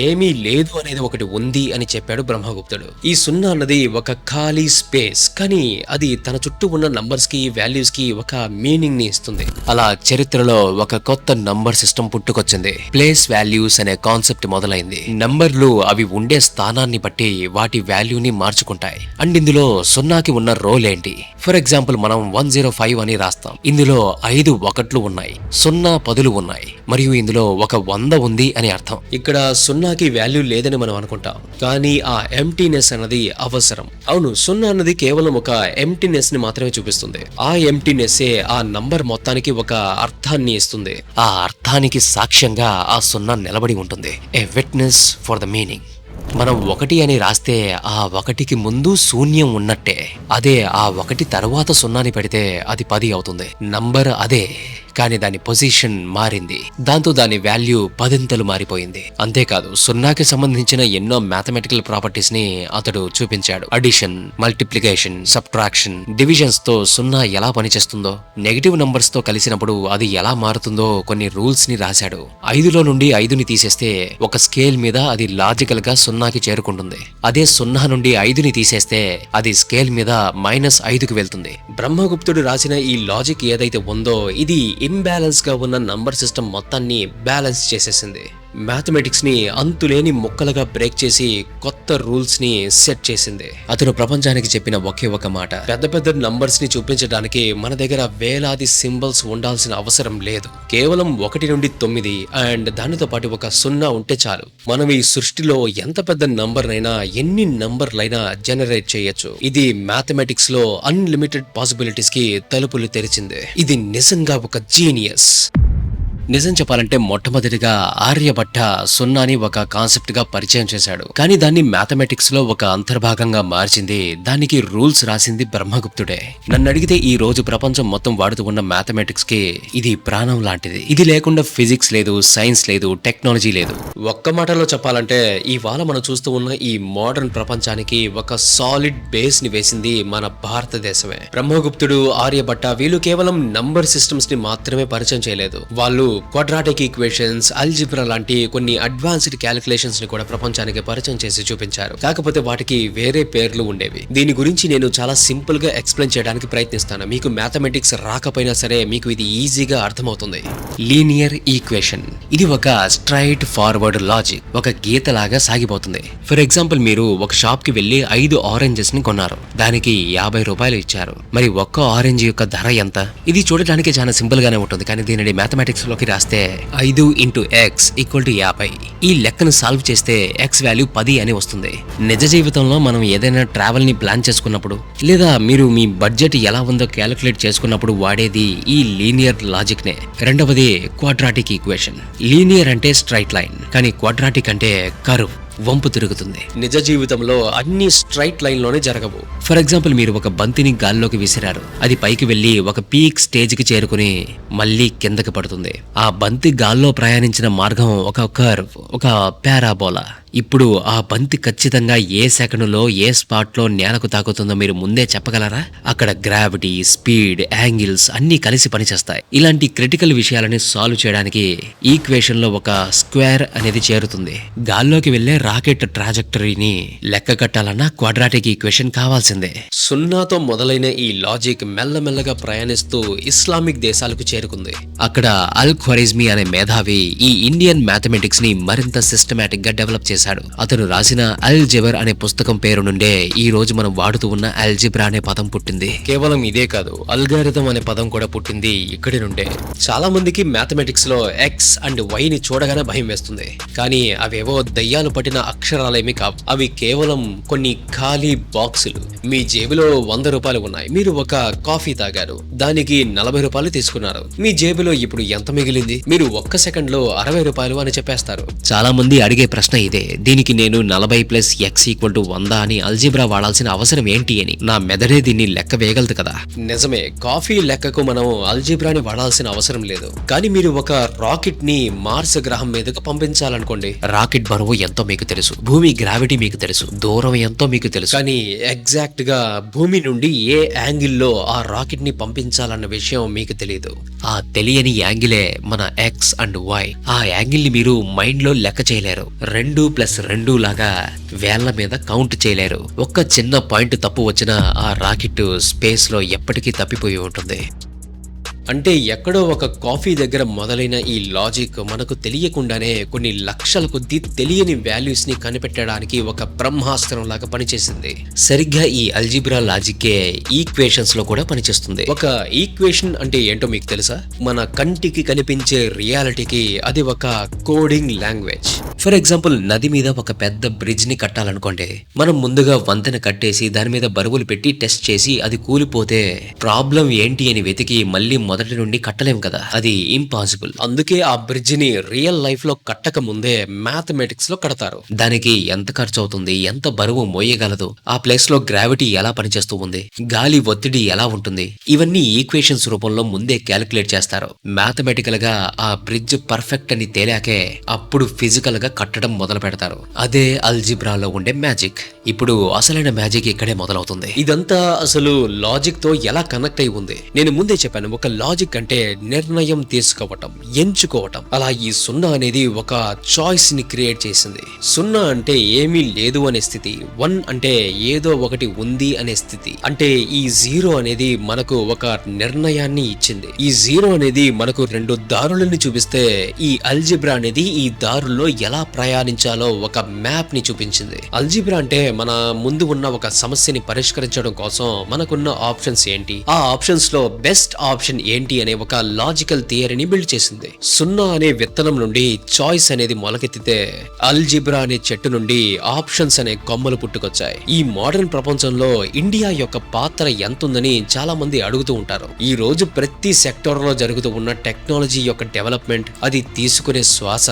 ఏమీ లేదు అనేది ఒకటి ఉంది అని చెప్పాడు బ్రహ్మగుప్తుడు. ఈ సున్నా అన్నది ఒక ఖాళీ స్పేస్, కానీ అది తన చుట్టూ ఉన్న నంబర్స్ కి వాల్యూస్ కి ఒక మీనింగ్ ని ఇస్తుంది. అలా చరిత్రలో ఒక కొత్త నంబర్ సిస్టమ్ పుట్టుకొచ్చింది. ప్లేస్ వాల్యూస్ అనే కాన్సెప్ట్ మొదలైంది. నంబర్లు అవి ఉండే స్థానాన్ని బట్టి వాటి వాల్యూని మార్చుకుంటాయి. అండ్ ఇందులో సున్నాకి ఉన్న రోల్ ఏంటి? ఫర్ ఎగ్జాంపుల్ మనం 105 అని రాస్తాం. ఇందులో 5 1లు ఉన్నాయి, 0 10లు ఉన్నాయి, మరియు ఇందులో ఒక 100 ఉంది అని అర్థం. ఇక్కడ సున్నాకి వాల్యూ లేదని మనం అనుకుంటాం, కానీ ఆ ఎంటీనెస్ అన్నది అవసరం. అవును, సున్నా అన్నది కేవలం ఒక ఎంటీనెస్ ని మాత్రమే చూపిస్తుంది. ఆ ఎంటీనెస్ ఆ నంబర్ మొత్తానికి ఒక అర్థాన్ని ఇస్తుంది. ఆ అర్థానికి సాక్ష్యంగా ఆ సున్నా నిలబడి ఉంటుంది. ఏ విట్నెస్ ఫర్ ద మీనింగ్. మనం 1 అని రాస్తే ఆ 1కి ముందు శూన్యం ఉన్నట్టే. అదే ఆ 1 తర్వాత 0ని పెడితే అది 10 అవుతుంది. నంబర్ అదే, కానీ దాని పొజిషన్ మారింది. దాంతో దాని వాల్యూ 10 మారిపోయింది. అంతేకాదు, సున్నాకి సంబంధించిన ఎన్నో మ్యాథమెటికల్ ప్రాపర్టీస్ ని అతడు చూపించాడు. అడిషన్, మల్టిప్లికేషన్, సబ్ట్రాక్షన్, డివిజన్స్ తో సున్నా ఎలా పనిచేస్తుందో, నెగటివ్ నంబర్స్ తో కలిసినప్పుడు అది ఎలా మారుతుందో కొన్ని రూల్స్ ని రాశాడు. 5లో నుండి 5ని తీసేస్తే ఒక స్కేల్ మీద అది లాజికల్ గా 0కి చేరుకుంటుంది. అదే 0 నుండి 5ని తీసేస్తే అది స్కేల్ మీద -5కి వెళ్తుంది. బ్రహ్మగుప్తుడు రాసిన ఈ లాజిక్ ఏదైతే ఉందో ఇది ఇంబ్యాలెన్స్ గా ఉన్న నంబర్ సిస్టమ్ మొత్తాన్ని బ్యాలెన్స్ చేసేసింది. మ్యాథమెటిక్స్ ని అంతులేని ముక్కలుగా బ్రేక్ చేసి కొత్త రూల్స్ ని సెట్ చేసింది. అతను ప్రపంచానికి చెప్పిన ఒకే ఒక మాట: పెద్ద పెద్ద నంబర్స్ ని చూపించడానికి మన దగ్గర వేలాది సింబల్స్ ఉండాల్సిన అవసరం లేదు. కేవలం 1 నుండి 9 అండ్ దానితో పాటు ఒక 0 ఉంటే చాలు. మనం ఈ సృష్టిలో ఎంత పెద్ద నంబర్ అయినా ఎన్ని నంబర్లైనా జనరేట్ చేయొచ్చు. ఇది మ్యాథమెటిక్స్ లో అన్లిమిటెడ్ పాసిబిలిటీస్ కి తలుపులు తెరిచింది. ఇది నిజంగా ఒక జీనియస్. నిజం చెప్పాలంటే మొట్టమొదటిగా ఆర్యభట్ట సున్నాని ఒక కాన్సెప్ట్ గా పరిచయం చేశాడు. కానీ దాన్ని మ్యాథమెటిక్స్ లో ఒక అంతర్భాగంగా మార్చింది, దానికి రూల్స్ రాసింది బ్రహ్మగుప్తుడే. నన్ను అడిగితే ఈ రోజు ప్రపంచం మొత్తం వాడుతూ ఉన్న మ్యాథమెటిక్స్ కి ఇది ప్రాణం లాంటిది. ఇది లేకుండా ఫిజిక్స్ లేదు, సైన్స్ లేదు, టెక్నాలజీ లేదు. ఒక్క మాటలో చెప్పాలంటే ఇవాళ మనం చూస్తూ ఉన్న ఈ మోడర్న్ ప్రపంచానికి ఒక సాలిడ్ బేస్ ని వేసింది మన భారతదేశమే. బ్రహ్మగుప్తుడు, ఆర్యభట్ట వీళ్ళు కేవలం నంబర్ సిస్టమ్స్ ని మాత్రమే పరిచయం చేయలేదు. వాళ్ళు క్వాడ్రాటిక్ ఈక్వేషన్స్, అల్జిబ్రా లాంటి కొన్ని అడ్వాన్స్డ్ క్యాలిక్యులేషన్స్ ని కూడా ప్రపంచానికి పరిచయం చేసి చూపించారు. కాకపోతే వాటికి వేరే పేర్లు ఉండేవి. దీని గురించి నేను చాలా సింపుల్ గా ఎక్స్ప్లెయిన్ చేయడానికి ప్రయత్నిస్తాను. మీకు మ్యాథమెటిక్స్ రాకపోయినా సరే మీకు ఇది ఈజీగా అర్థమవుతుంది. లీనియర్ ఈక్వేషన్ ఇది ఒక స్ట్రైట్ ఫార్వర్డ్ లాజిక్, ఒక గీత లాగా సాగిపోతుంది. ఫర్ ఎగ్జాంపుల్, మీరు ఒక షాప్ కి వెళ్లి 5 ఆరెంజెస్ ని కొన్నారు. దానికి 50 రూపాయలు ఇచ్చారు. మరి ఒక్క ఆరెంజ్ యొక్క ధర ఎంత? ఇది చూడడానికి చాలా సింపుల్ గానే ఉంటుంది, కానీ దీనిని మ్యాథమెటిక్స్ లోకి రాస్తే 5 × x = 50. ఈ లెక్కను సాల్వ్ చేస్తే x వాల్యూ 10 అని వస్తుంది. నిజ జీవితంలో మనం ఏదైనా ట్రావెల్ ని ప్లాన్ చేసుకున్నప్పుడు, లేదా మీరు మీ బడ్జెట్ ఎలా ఉందో క్యాలిక్యులేట్ చేసుకున్నప్పుడు వాడేది ఈ లీనియర్ లాజిక్ నే. రెండవది క్వాడ్రాటిక్ ఈక్వేషన్. లీనియర్ అంటే స్ట్రైట్ లైన్, కానీ క్వాడ్రాటిక్ అంటే కర్వ్, వంపు తిరుగుతుంది. నిజ జీవితంలో అన్ని స్ట్రైట్ లైన్ లోనే జరగవు. ఫర్ ఎగ్జాంపుల్, మీరు ఒక బంతిని గాల్లోకి విసిరారు. అది పైకి వెళ్లి ఒక పీక్ స్టేజ్ కి చేరుకుని మళ్ళీ కిందకి పడుతుంది. ఆ బంతి గాల్లో ప్రయాణించిన మార్గం ఒక కర్వ్, ఒక పారాబోలా. ఇప్పుడు ఆ బంతి ఖచ్చితంగా ఏ సెకండ్లో ఏ స్పాట్ లో నేలకు తాకుతుందో మీరు ముందే చెప్పగలరా? అక్కడ గ్రావిటీ, స్పీడ్, యాంగిల్స్ అన్ని కలిసి పనిచేస్తాయి. ఇలాంటి క్రిటికల్ విషయాలని సాల్వ్ చేయడానికి ఈక్వేషన్ లో ఒక స్క్వేర్ అనేది చేరుతుంది. గాల్లోకి వెళ్లే రాకెట్ ట్రాజెక్టరీని లెక్క కట్టాలన్నా క్వాడ్రాటిక్ ఈక్వేషన్ కావాల్సిందే. సున్నాతో మొదలైన ఈ లాజిక్ మెల్లమెల్లగా ప్రయాణిస్తూ ఇస్లామిక్ దేశాలకు చేరుకుంది. అక్కడ అల్ ఖ్వారిజ్మీ అనే మేధావి ఈ ఇండియన్ మ్యాథమెటిక్స్ ని మరింత సిస్టమాటిక్ గా డెవలప్ చేశాడు. అతను రాసిన అల్జెబర్ అనే పుస్తకం పేరు నుండే ఈ రోజు మనం వాడుతూ ఉన్న అల్జిబ్రా అనే పదం పుట్టింది. కేవలం ఇదే కాదు, అల్గారిథం అనే పదం కూడా పుట్టింది ఇక్కడి నుండే. చాలా మందికి మ్యాథమెటిక్స్ లో ఎక్స్ అండ్ వై ని చూడగానే భయం వేస్తుంది, కానీ అవేవో దయ్యాలు పట్టిన అక్షరాలేమీ కావు. అవి కేవలం కొన్ని ఖాళీ బాక్సులు. మీ జేబులో 100 రూపాయలు ఉన్నాయి. మీరు ఒక కాఫీ తాగారు, దానికి 40 రూపాయలు తీసుకున్నారు. మీ జేబులో ఇప్పుడు ఎంత మిగిలింది? మీరు ఒక్క సెకండ్ లో 60 రూపాయలు అని చెప్పేస్తారు. చాలా మంది అడిగే ప్రశ్న ఇదే. దీనికి నేను 40+x=100 అని అల్జిబ్రా వాడాల్సిన అవసరం ఏంటి అని. నా మెదడే దీన్ని లెక్క వేయగలదు కదా. నిజమే, కాఫీ లెక్కకు మనం అల్జిబ్రాని వాడాల్సిన అవసరం లేదు. కానీ మీరు ఒక రాకెట్ ని మార్స్ గ్రహం మీదకు పంపించాలనుకోండి. రాకెట్ బరువు ఎంతో మీకు తెలుసు, భూమి గ్రావిటీ మీకు తెలుసు, దూరం ఎంతో మీకు తెలుసు. కానీ ఎగ్జాక్ట్ గా భూమి నుండి ఏ యాంగిల్లో ఆ రాకెట్ ని పంపించాలన్న విషయం మీకు తెలియదు. ఆ తెలియని యాంగిలే మన ఎక్స్ అండ్ వై. ఆ యాంగిల్ ని మీరు మైండ్ లో లెక్క చేయలేరు. 2+2 లాగా వేళ్ల మీద కౌంట్ చేయలేరు. ఒక్క చిన్న పాయింట్ తప్పు వచ్చినా ఆ రాకెట్ స్పేస్ లో ఎప్పటికీ తప్పిపోయి ఉంటుంది. అంటే ఎక్కడో ఒక కాఫీ దగ్గర మొదలైన ఈ లాజిక్ మనకు తెలియకుండానే కొన్ని లక్షల కొద్ది తెలియని వాల్యూస్ ని కనిపెట్టడానికి ఒక బ్రహ్మాస్త్రం లాగా పనిచేసింది. సరిగ్గా ఈ అల్జిబ్రా లాజిక్కే ఈక్వేషన్స్ లో కూడా పనిచేస్తుంది. ఒక ఈక్వేషన్ అంటే ఏంటో మీకు తెలుసా? మన కంటికి కనిపించే రియాలిటీకి అది ఒక కోడింగ్ లాంగ్వేజ్. ఫర్ ఎగ్జాంపుల్, నది మీద ఒక పెద్ద బ్రిడ్జ్ ని కట్టాలనుకోండి. మనం ముందుగా వంతెన కట్టేసి దాని మీద బరువులు పెట్టి టెస్ట్ చేసి అది కూలిపోతే ప్రాబ్లం ఏంటి అని వెతికి మళ్ళీ మొదటి నుండి కట్టలేం కదా. అది ఇంపాసిబుల్. అందుకే ఆ బ్రిడ్జ్ ని రియల్ లైఫ్ లో కట్టక ముందే మ్యాథమెటిక్స్ లో కడతారు. దానికి ఎంత ఖర్చు అవుతుంది, ఎంత బరువు మోయగలదు, ఆ ప్లేస్ లో గ్రావిటీ ఎలా పనిచేస్తూ ఉంది, గాలి ఒత్తిడి ఎలా ఉంటుంది, ఇవన్నీ ఈక్వేషన్స్ రూపంలో ముందే క్యాలిక్యులేట్ చేస్తారు. మ్యాథమెటికల్ గా ఆ బ్రిడ్జ్ పర్ఫెక్ట్ అని తేలాకే అప్పుడు ఫిజికల్ గా కట్టడం మొదలు పెడతారు. అదే అల్జిబ్రాలో ఉండే మ్యాజిక్. ఇప్పుడు అసలైన మ్యాజిక్ ఇక్కడే మొదలవుతుంది. ఇదంతా అసలు లాజిక్ తో ఎలా కనెక్ట్ అయి ఉంది? నేను ముందే చెప్పాను, ఒక లాజిక్ అంటే నిర్ణయం తీసుకోవటం, ఎంచుకోవటం. అలా ఈ 0 అనేది ఒక చాయిస్ ని క్రియేట్ చేసింది. 0 అంటే ఏమీ లేదు అనే స్థితి, 1 అంటే ఏదో ఒకటి ఉంది అనే స్థితి. అంటే ఈ 0 అనేది మనకు ఒక నిర్ణయాన్ని ఇచ్చింది. ఈ 0 అనేది మనకు 2 దారులను చూపిస్తే, ఈ అల్జిబ్రా అనేది ఈ దారుల్లో ఎలా ప్రయాణించాలో ఒక మ్యాప్ ని చూపించింది. అల్జిబ్రా అంటే మన ముందు ఉన్న ఒక సమస్యని పరిష్కరించడం కోసం మనకున్న ఆప్షన్స్ ఏంటి, ఆ ఆప్షన్స్ లో బెస్ట్ ఆప్షన్ ఏంటి అనే ఒక లాజికల్ థియరీని బిల్డ్ చేసింది. 0 అనే విత్తనం నుండి చాయిస్ అనేది మొలకెత్తితే అల్జిబ్రా అనే చెట్టు నుండి ఆప్షన్స్ అనే కొమ్మలు పుట్టుకొచ్చాయి. ఈ మోడర్న్ ప్రపంచంలో ఇండియా యొక్క పాత్ర ఎంతుందని చాలా మంది అడుగుతూ ఉంటారు. ఈ రోజు ప్రతి సెక్టర్ లో జరుగుతూ ఉన్న టెక్నాలజీ యొక్క డెవలప్మెంట్, అది తీసుకునే శ్వాస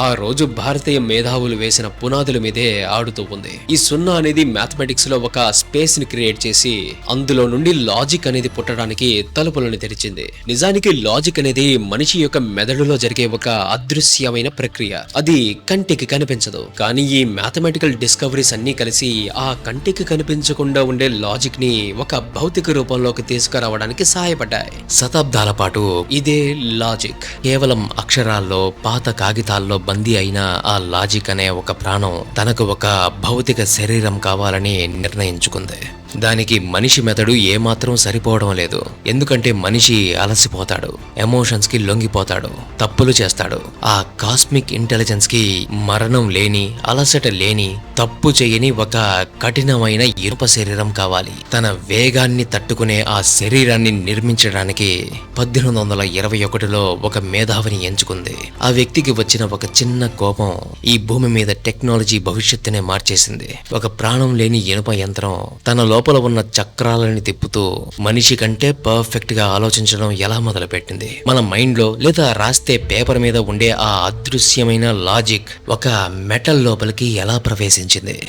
ఆ రోజు భారతీయ మేధావులు వేసిన పునాదుల మీదే ఆడుతూ ఉంది. ఈ 0 అనేది మ్యాథమెటిక్స్ లో ఒక స్పేస్ ని క్రియేట్ చేసి అందులో నుండి లాజిక్ అనేది పుట్టడానికి తలుపులను తెరిచింది. నిజానికి లాజిక్ అనేది మనిషి యొక్క మెదడులో జరిగే ఒక అదృశ్యమైన ప్రక్రియ. అది కంటికి కనిపించదు. కానీ ఈ మ్యాథమెటికల్ డిస్కవరీస్ అన్ని కలిసి ఆ కంటికి కనిపించకుండా ఉండే లాజిక్ ని ఒక భౌతిక రూపంలోకి తీసుకురావడానికి సహాయపడ్డాయి. శతాబ్దాల పాటు ఇదే లాజిక్ కేవలం అక్షరాల్లో, పాత కాగితాల్లో బందీ అయిన ఆ లాజిక్ అనే ఒక ప్రాణం తనకు ఒక భౌతిక శరీరం కావాలని నిర్ణయించుకుంది. దానికి మనిషి మెదడు ఏమాత్రం సరిపోవడం లేదు. ఎందుకంటే మనిషి అలసిపోతాడు, ఎమోషన్స్ కి లొంగిపోతాడు, తప్పులు చేస్తాడు. ఆ కాస్మిక్ ఇంటెలిజెన్స్ కి మరణం లేని, అలసట లేని, తప్పు చేయని ఒక కఠినమైన ఇనుప శరీరం కావాలి. తన వేగాన్ని తట్టుకునే ఆ శరీరాన్ని నిర్మించడానికి 1821లో ఒక మేధావిని ఎంచుకుంది. ఆ వ్యక్తికి వచ్చిన ఒక చిన్న కోపం ఈ భూమి మీద టెక్నాలజీ భవిష్యత్తునే మార్చేసింది. ఒక ప్రాణం లేని ఇనుప యంత్రం తన లోపల ఉన్న చక్రాలని తిప్పుతూ మనిషి కంటే పర్ఫెక్ట్ గా ఆలోచించడం ఎలా మొదలుపెట్టింది. మన మైండ్ లో లేదా రాస్తే పేపర్ మీద ఉండే ఆ అదృశ్యమైన లాజిక్ ఒక మెటల్ లోపలికి ఎలా ప్రవేశించింది.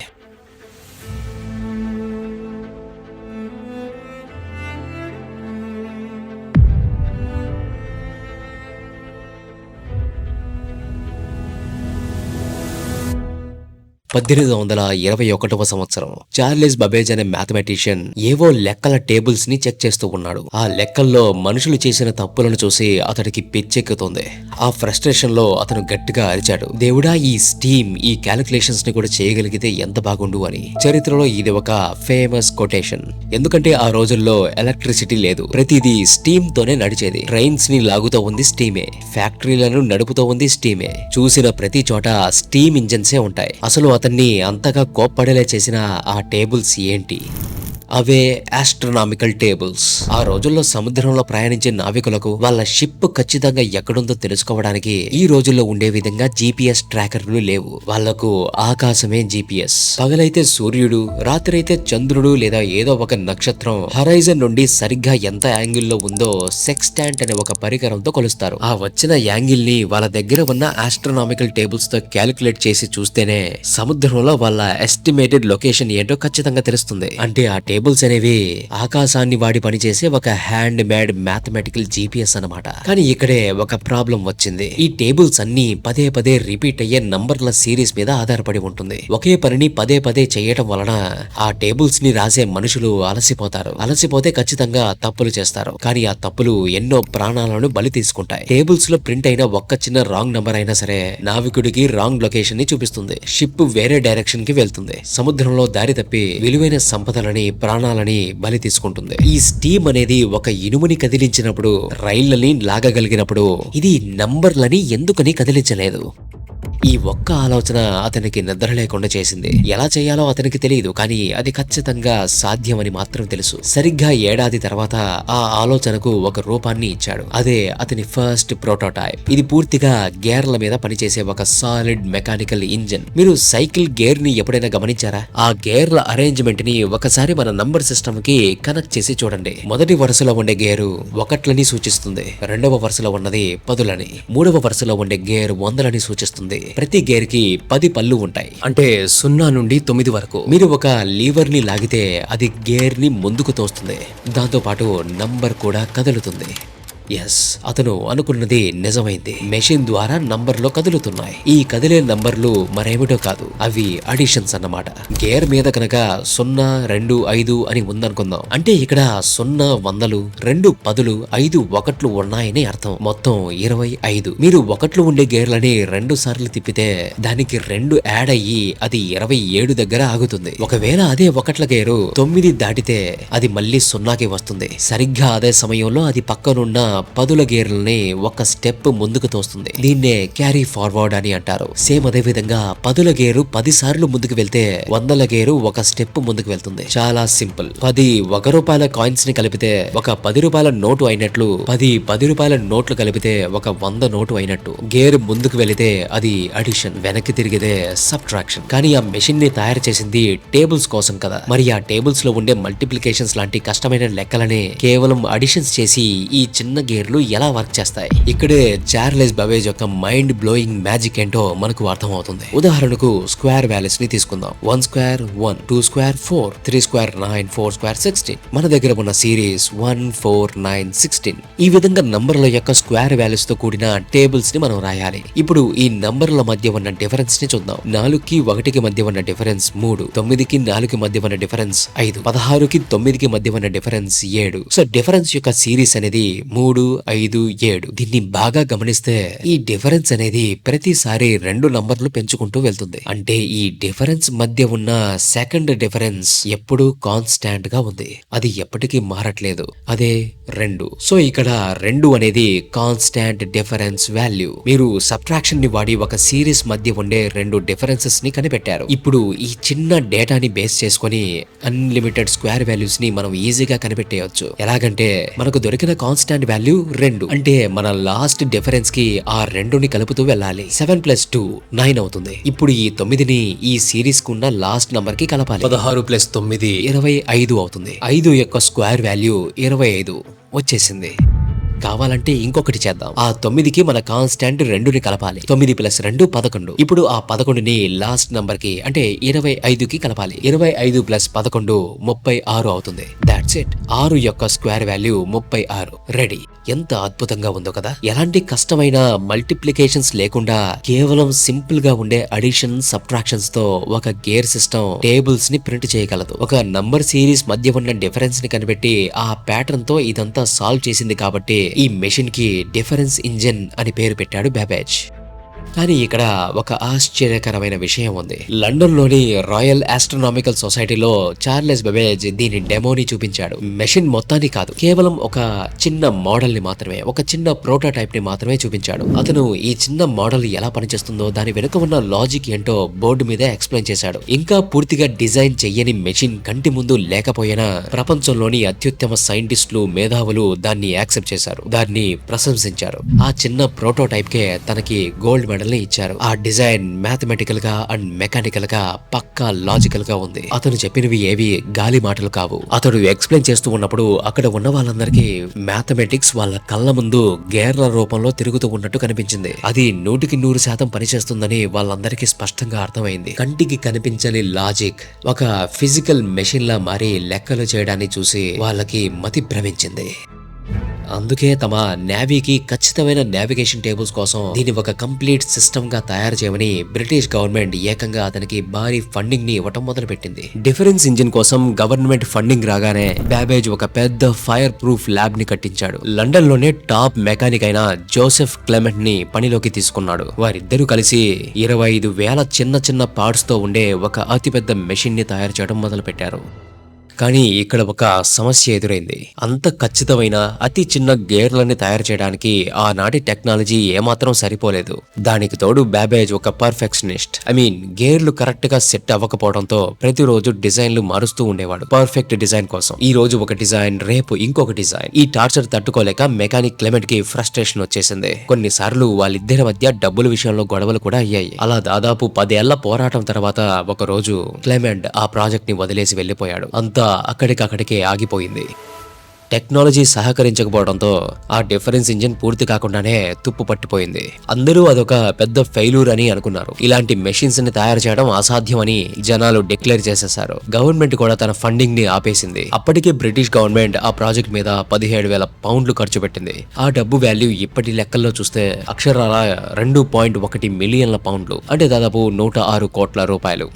1821వ సంవత్సరం చార్లెస్ బబేజ్ అనే మ్యాథమెటిషియన్ ఏవో లెక్కల టేబుల్స్ ని చెక్ చేస్తూ ఉన్నాడు. ఆ లెక్కల్లో మనుషులు చేసిన తప్పులను చూసి అతడికి పిచ్చెక్కుతుంది. ఆ ఫ్రస్ట్రేషన్ లో అతను గట్టిగా అరిచాడు, దేవుడా, ఈ స్టీమ్ ఈ క్యాలిక్యులేషన్స్ ని కూడా చేయగలిగితే ఎంత బాగుండు అని. చరిత్రలో ఇది ఒక ఫేమస్ కొటేషన్. ఎందుకంటే ఆ రోజుల్లో ఎలక్ట్రిసిటీ లేదు, ప్రతిదీ స్టీమ్ తోనే నడిచేది. ట్రైన్స్ ని లాగుతూ ఉంది స్టీమే, ఫ్యాక్టరీలను నడుపుతూ ఉంది స్టీమే. చూసిన ప్రతి చోట స్టీమ్ ఇంజన్సే ఉంటాయి. అసలు అతన్ని అంతగా కోప్పడేలా చేసిన ఆ టేబుల్స్ ఏంటి? అవే ఆస్ట్రోనామికల్ టేబుల్స్. ఆ రోజుల్లో సముద్రంలో ప్రయాణించే నావికులకు వాళ్ళ షిప్ ఖచ్చితంగా ఎక్కడుందో తెలుసుకోవడానికి ఈ రోజుల్లో ఉండే విధంగా GPS ట్రాకర్లు లేవు. వాళ్లకు ఆకాశమే GPS. పగలైతే సూర్యుడు, రాత్రి అయితే చంద్రుడు లేదా ఏదో ఒక నక్షత్రం హరైజన్ నుండి సరిగ్గా ఎంత యాంగిల్లో ఉందో సెక్స్టాంట్ అనే ఒక పరికరంతో కొలుస్తారు. ఆ వచ్చిన యాంగిల్ ని వాళ్ళ దగ్గర ఉన్న ఆస్ట్రోనామికల్ టేబుల్స్ తో క్యాలిక్యులేట్ చేసి చూస్తేనే సముద్రంలో వాళ్ళ ఎస్టిమేటెడ్ లొకేషన్ ఏంటో ఖచ్చితంగా తెలుస్తుంది. అంటే ఆ టేబుల్స్ అనేవి ఆకాశాన్ని వాడి పనిచేసే ఒక హ్యాండ్ మేడ్ మ్యాథమెటికల్ GPS అన్నమాట. కానీ ఇక్కడే ఒక ప్రాబ్లం వచ్చింది. ఈ టేబుల్స్ అన్ని పదే పదే రిపీట్ అయ్యే నంబర్ల సిరీస్ మీద ఆధారపడి ఉంటుంది. ఒకే పనిని పదే పదే చేయటం వలన ఆ టేబుల్స్ ని రాసే మనుషులు అలసిపోతారు. అలసిపోతే ఖచ్చితంగా తప్పులు చేస్తారు. కానీ ఆ తప్పులు ఎన్నో ప్రాణాలను బలి తీసుకుంటాయి. టేబుల్స్ లో ప్రింట్ అయిన ఒక్క చిన్న రాంగ్ నంబర్ అయినా సరే నావికుడికి రాంగ్ లొకేషన్ ని చూపిస్తుంది. షిప్ వేరే డైరెక్షన్ కి వెళ్తుంది. సముద్రంలో దారి తప్పి విలువైన సంపదలని, ప్రాణాలని బలి తీసుకుంటుంది. ఈ స్టీమ్ అనేది ఒక ఇనుముని కదిలించినప్పుడు, రైళ్లని లాగగలిగినప్పుడు ఇది నంబర్లని ఎందుకని కదిలించలేదు? ఈ ఒక్క ఆలోచన అతనికి నిద్ర లేకుండా చేసింది. ఎలా చేయాలో అతనికి తెలియదు, కానీ అది ఖచ్చితంగా సాధ్యమని మాత్రం తెలుసు. సరిగ్గా ఏడాది తర్వాత ఆ ఆలోచనకు ఒక రూపాన్ని ఇచ్చాడు. అదే అతని ఫస్ట్ ప్రోటోటైప్. ఇది పూర్తిగా గేర్ల మీద పనిచేసే ఒక సాలిడ్ మెకానికల్ ఇంజిన్. మీరు సైకిల్ గేర్ ని ఎప్పుడైనా గమనించారా? ఆ గేర్ల అరేంజ్మెంట్ ని ఒకసారి మన నంబర్ సిస్టమ్ కి కనెక్ట్ చేసి చూడండి. మొదటి వరుసలో ఉండే గేరు ఒకట్లని సూచిస్తుంది. రెండవ వరుసలో ఉన్నది పదులని. మూడవ వరుసలో ఉండే గేర్ వందలని సూచిస్తుంది. ప్రతి గేర్ కి 10 పళ్ళు ఉంటాయి. అంటే 0 నుండి 9 వరకు. మీరు ఒక లీవర్ ని లాగితే అది గేర్ ని ముందుకు తోస్తుంది. దాంతో పాటు నంబర్ కూడా కదులుతుంది. ఎస్, అతను అనుకున్నది నిజమైంది. మెషిన్ ద్వారా నంబర్లు కదులుతున్నాయి. ఈ కదిలే నంబర్లు మరేమిటో కాదు, అవి అడిషన్స్ అన్నమాట. గేర్ మీద కనుక 0, 2, 5 అని ఉందనుకుందాం. అంటే ఇక్కడ 0 వందలు, 2 పదులు, 5 ఒకట్లు ఉన్నాయని అర్థం. మొత్తం 25. మీరు ఒకట్లు ఉండే గేర్లని 2 సార్లు తిప్పితే దానికి 2 యాడ్ అయ్యి అది 27 దగ్గర ఆగుతుంది. ఒకవేళ అదే ఒకట్ల గేరు 9 దాటితే అది మళ్ళీ 0కి వస్తుంది. సరిగ్గా అదే సమయంలో అది పక్కనున్న పదుల గేర్లని ఒక స్టెప్ ముందుకు తోస్తుంది. దీన్నే క్యారీ ఫార్వర్డ్ అని అంటారు. సేమ్ అదే విధంగా పదుల గేరు 10 సార్లు ముందుకు వెళ్తే వందల గేరు ఒక స్టెప్ ముందుకు వెళ్తుంది. చాలా సింపుల్. 10 ₹1 కాయిన్స్ ని కలిపితే ఒక ₹10 నోటు అయినట్లు, 10 రూపాయల నోట్లు కలిపితే ఒక 100 నోటు అయినట్టు. గేర్ ముందుకు వెళితే అది అడిషన్, వెనక్కి తిరిగితే సబ్ట్రాక్షన్. కానీ ఆ మెషిన్ ని తయారు చేసింది టేబుల్స్ కోసం కదా. మరి ఆ టేబుల్స్ లో ఉండే మల్టిప్లికేషన్స్ లాంటి కష్టమైన లెక్కలని కేవలం అడిషన్స్ చేసి ఈ చిన్న గేర్లు ఎలా వర్క్ చేస్తాయి? ఇక్కడే చార్లెస్ బబేజ్ యొక్క మైండ్ బ్లోయింగ్ మ్యాజిక్ ఏంటో మనకు అర్థమవుతుంది. ఉదాహరణకు స్క్వేర్ వాల్యూస్ ని తీసుకుందాం. 1 స్క్వేర్ 1, 2 స్క్వేర్ 4, 3 స్క్వేర్ 9, 4 స్క్వేర్ 16. మన దగ్గర ఉన్న సిరీస్ 1, 4, 9, 16. ఈ విధంగా నంబర్ల యొక్క స్క్వేర్ వాల్యూస్ తో కూడిన టేబుల్స్ ని మనం రాయాలి. ఇప్పుడు ఈ నంబర్ల మధ్య ఉన్న డిఫరెన్స్ ని చూద్దాం. 4కి 1కి మధ్య ఉన్న డిఫరెన్స్ 3, 9కి 4కి మధ్య ఉన్న డిఫరెన్స్ 5, 16కి 9కి మధ్య ఉన్న డిఫరెన్స్ 7. సో డిఫరెన్స్ యొక్క సిరీస్ అనేది 3, 5, 7. దీన్ని బాగా గమనిస్తే ఈ డిఫరెన్స్ అనేది ప్రతిసారి 2 నంబర్లు పెంచుకుంటూ వెళ్తుంది. అంటే ఈ డిఫరెన్స్ మధ్య ఉన్న సెకండ్ డిఫరెన్స్ ఎప్పుడూ కాన్స్టాంట్ గా ఉంది. అది ఎప్పటికీ మారట్లేదు. అదే 2. సో ఇక్కడ 2 అనేది కాన్స్టాంట్ డిఫరెన్స్ వాల్యూ. మీరు సబ్ట్రాక్షన్ ని వాడి ఒక సిరీస్ మధ్య ఉండే 2 డిఫరెన్సెస్ ని కనిపెట్టారు. ఇప్పుడు ఈ చిన్న డేటాని బేస్ చేసుకొని అన్లిమిటెడ్ స్క్వేర్ వాల్యూస్ ని మనం ఈజీగా కనిపెట్టేయచ్చు. ఎలాగంటే మనకు దొరికిన కాన్స్టాంట్ వాల్యూ 2. అంటే మన లాస్ట్ డిఫరెన్స్ కి ఆ 2ని కలుపుతూ వెళ్ళాలి. 7 + 2 9 అవుతుంది. ఇప్పుడు ఈ 9ని ఈ సిరీస్ కున్న లాస్ట్ నంబర్ కి కలపాలి. 16 + 9 25 అవుతుంది. 5 యొక్క స్క్వేర్ వాల్యూ 25 వచ్చేసింది. కావాలంటే ఇంకొకటి చేద్దాం. ఆ 9కి మన కాన్స్టాంట్ 2ని కలపాలి. 9 + 2 11. ఇప్పుడు ఆ 11ని లాస్ట్ నంబర్ కి అంటే 25కి కలపాలి. 25 + 11 36 అవుతుంది. That's it. 6 యొక్క స్క్వేర్ వాల్యూ 36. రెడీ. ఎంత అద్భుతంగా ఉందో కదా. ఎలాంటి కష్టమైన మల్టిప్లికేషన్స్ లేకుండా కేవలం సింపుల్ గా ఉండే అడిషన్, సబ్ట్రాక్షన్స్ తో ఒక గేర్ సిస్టమ్ టేబుల్స్ ని ప్రింట్ చేయగలదు. ఒక నంబర్ సిరీస్ మధ్య ఉన్న డిఫరెన్స్ ని కనిపెట్టి ఆ ప్యాటర్న్ తో ఇదంతా సాల్వ్ చేసింది కాబట్టి ఈ మెషిన్ కి డిఫరెన్స్ ఇంజిన్ అని పేరు పెట్టాడు బ్యాబేజ్. కానీ ఇక్కడ ఒక ఆశ్చర్యకరమైన విషయం ఉంది. లండన్ లోని రాయల్ ఆస్ట్రోనామికల్ సొసైటీలో చార్లెస్ బెబేజ్ దీని డెమోని చూపించాడు. మెషిన్ మొత్తాన్ని కాదు, కేవలం ఒక చిన్న మోడల్ ని మాత్రమే, ఒక చిన్న ప్రోటోటైప్ ని మాత్రమే చూపించాడు. అతను ఈ చిన్న మోడల్ ఎలా పనిచేస్తుందో, దాని వెనుక ఉన్న లాజిక్ ఏంటో బోర్డు మీద ఎక్స్ప్లెయిన్ చేశాడు. ఇంకా పూర్తిగా డిజైన్ చెయ్యని మెషిన్ కంటి ముందు లేకపోయినా ప్రపంచంలోని అత్యుత్తమ సైంటిస్టులు, మేధావులు దాన్ని యాక్సెప్ట్ చేశారు, దాన్ని ప్రశంసించారు. ఆ చిన్న ప్రోటోటైప్ కే తనకి గోల్డ్ మెడల్ ని ఇచ్చారు. ఆ డిజైన్ మ్యాథమెటికల్ గా అండ్ మెకానికల్ గా పక్కా లాజికల్ గా ఉంది. అతను చెప్పినవి ఏవి గాలి మాటలు కావు. అతడు ఎక్స్ప్లెయిన్ చేస్తూ ఉన్నప్పుడు అక్కడ ఉన్న వాళ్ళందరికీ మ్యాథమెటిక్స్ వాళ్ళ కళ్ళ ముందు గేర్ల రూపంలో తిరుగుతూ ఉన్నట్టు కనిపించింది. అది 100% పనిచేస్తుందని వాళ్ళందరికీ స్పష్టంగా అర్థమైంది. కంటికి కనిపించని లాజిక్ ఒక ఫిజికల్ మెషిన్ లా మారి లెక్కలు చేయడాన్ని చూసి వాళ్ళకి మతి భ్రమించింది. అందుకే తమ నేవీకి ఖచ్చితమైన నావిగేషన్ టేబుల్స్ కోసం దీన్ని ఒక కంప్లీట్ సిస్టమ్ గా తయారు చేయమని బ్రిటిష్ గవర్నమెంట్ ఏకంగా అతనికి భారీ ఫండింగ్ ని ఇవ్వటం మొదలు పెట్టింది. డిఫెన్స్ ఇంజిన్ కోసం గవర్నమెంట్ ఫండింగ్ రాగానే బ్యాబేజ్ ఒక పెద్ద ఫైర్ ప్రూఫ్ ల్యాబ్ ని కట్టించాడు. లండన్ లోనే టాప్ మెకానిక్ అయిన జోసెఫ్ క్లెమెంట్ ని పనిలోకి తీసుకున్నాడు. వారిద్దరూ కలిసి 25,000 చిన్న చిన్న పార్ట్స్ తో ఉండే ఒక అతిపెద్ద మెషిన్ ని తయారు చేయడం మొదలు పెట్టారు. కానీ ఇక్కడ ఒక సమస్య ఎదురైంది. అంత ఖచ్చితమైన అతి చిన్న గేర్లని తయారు చేయడానికి ఆనాటి టెక్నాలజీ ఏమాత్రం సరిపోలేదు. దానికి తోడు బ్యాబేజ్ ఒక పర్ఫెక్షనిస్ట్. గేర్లు కరెక్ట్ గా సెట్ అవ్వకపోవడంతో ప్రతిరోజు డిజైన్లు మారుస్తూ ఉండేవాడు పర్ఫెక్ట్ డిజైన్ కోసం. ఈ రోజు ఒక డిజైన్, రేపు ఇంకొక డిజైన్. ఈ టార్చర్ తట్టుకోలేక మెకానిక్ క్లెమెంట్ కి ఫ్రస్ట్రేషన్ వచ్చేసింది. కొన్నిసార్లు వాళ్ళిద్దరి మధ్య డబ్బుల విషయంలో గొడవలు కూడా అయ్యాయి. అలా దాదాపు 10 ఏళ్ల పోరాటం తర్వాత ఒక రోజు క్లెమెంట్ ఆ ప్రాజెక్ట్ ని వదిలేసి వెళ్లిపోయాడు. అంతా అక్కడికక్కడికే ఆగిపోయింది. టెక్నాలజీ సహకరించకపోవడంతో ఆ డిఫరెన్స్ ఇంజిన్ పూర్తి కాకుండానే తుప్పు పట్టిపోయింది. అందరూ అదొక పెద్ద ఫెయిల్యూర్ అని అనుకున్నారు. ఇలాంటి మెషిన్స్ ని తయారు చేయడం అసాధ్యమని జనాలు డిక్లేర్ చేసేశారు. గవర్నమెంట్ కూడా తన ఫండింగ్ ని ఆపేసింది. అప్పటికే బ్రిటిష్ గవర్నమెంట్ ఆ ప్రాజెక్ట్ మీద 17,000 పౌండ్లు ఖర్చు పెట్టింది. ఆ డబ్బు వాల్యూ ఇప్పటి లెక్కల్లో చూస్తే అక్షరాల 2.1 మిలియన్ల పౌండ్లు, అంటే దాదాపు 106 కోట్ల రూపాయలు.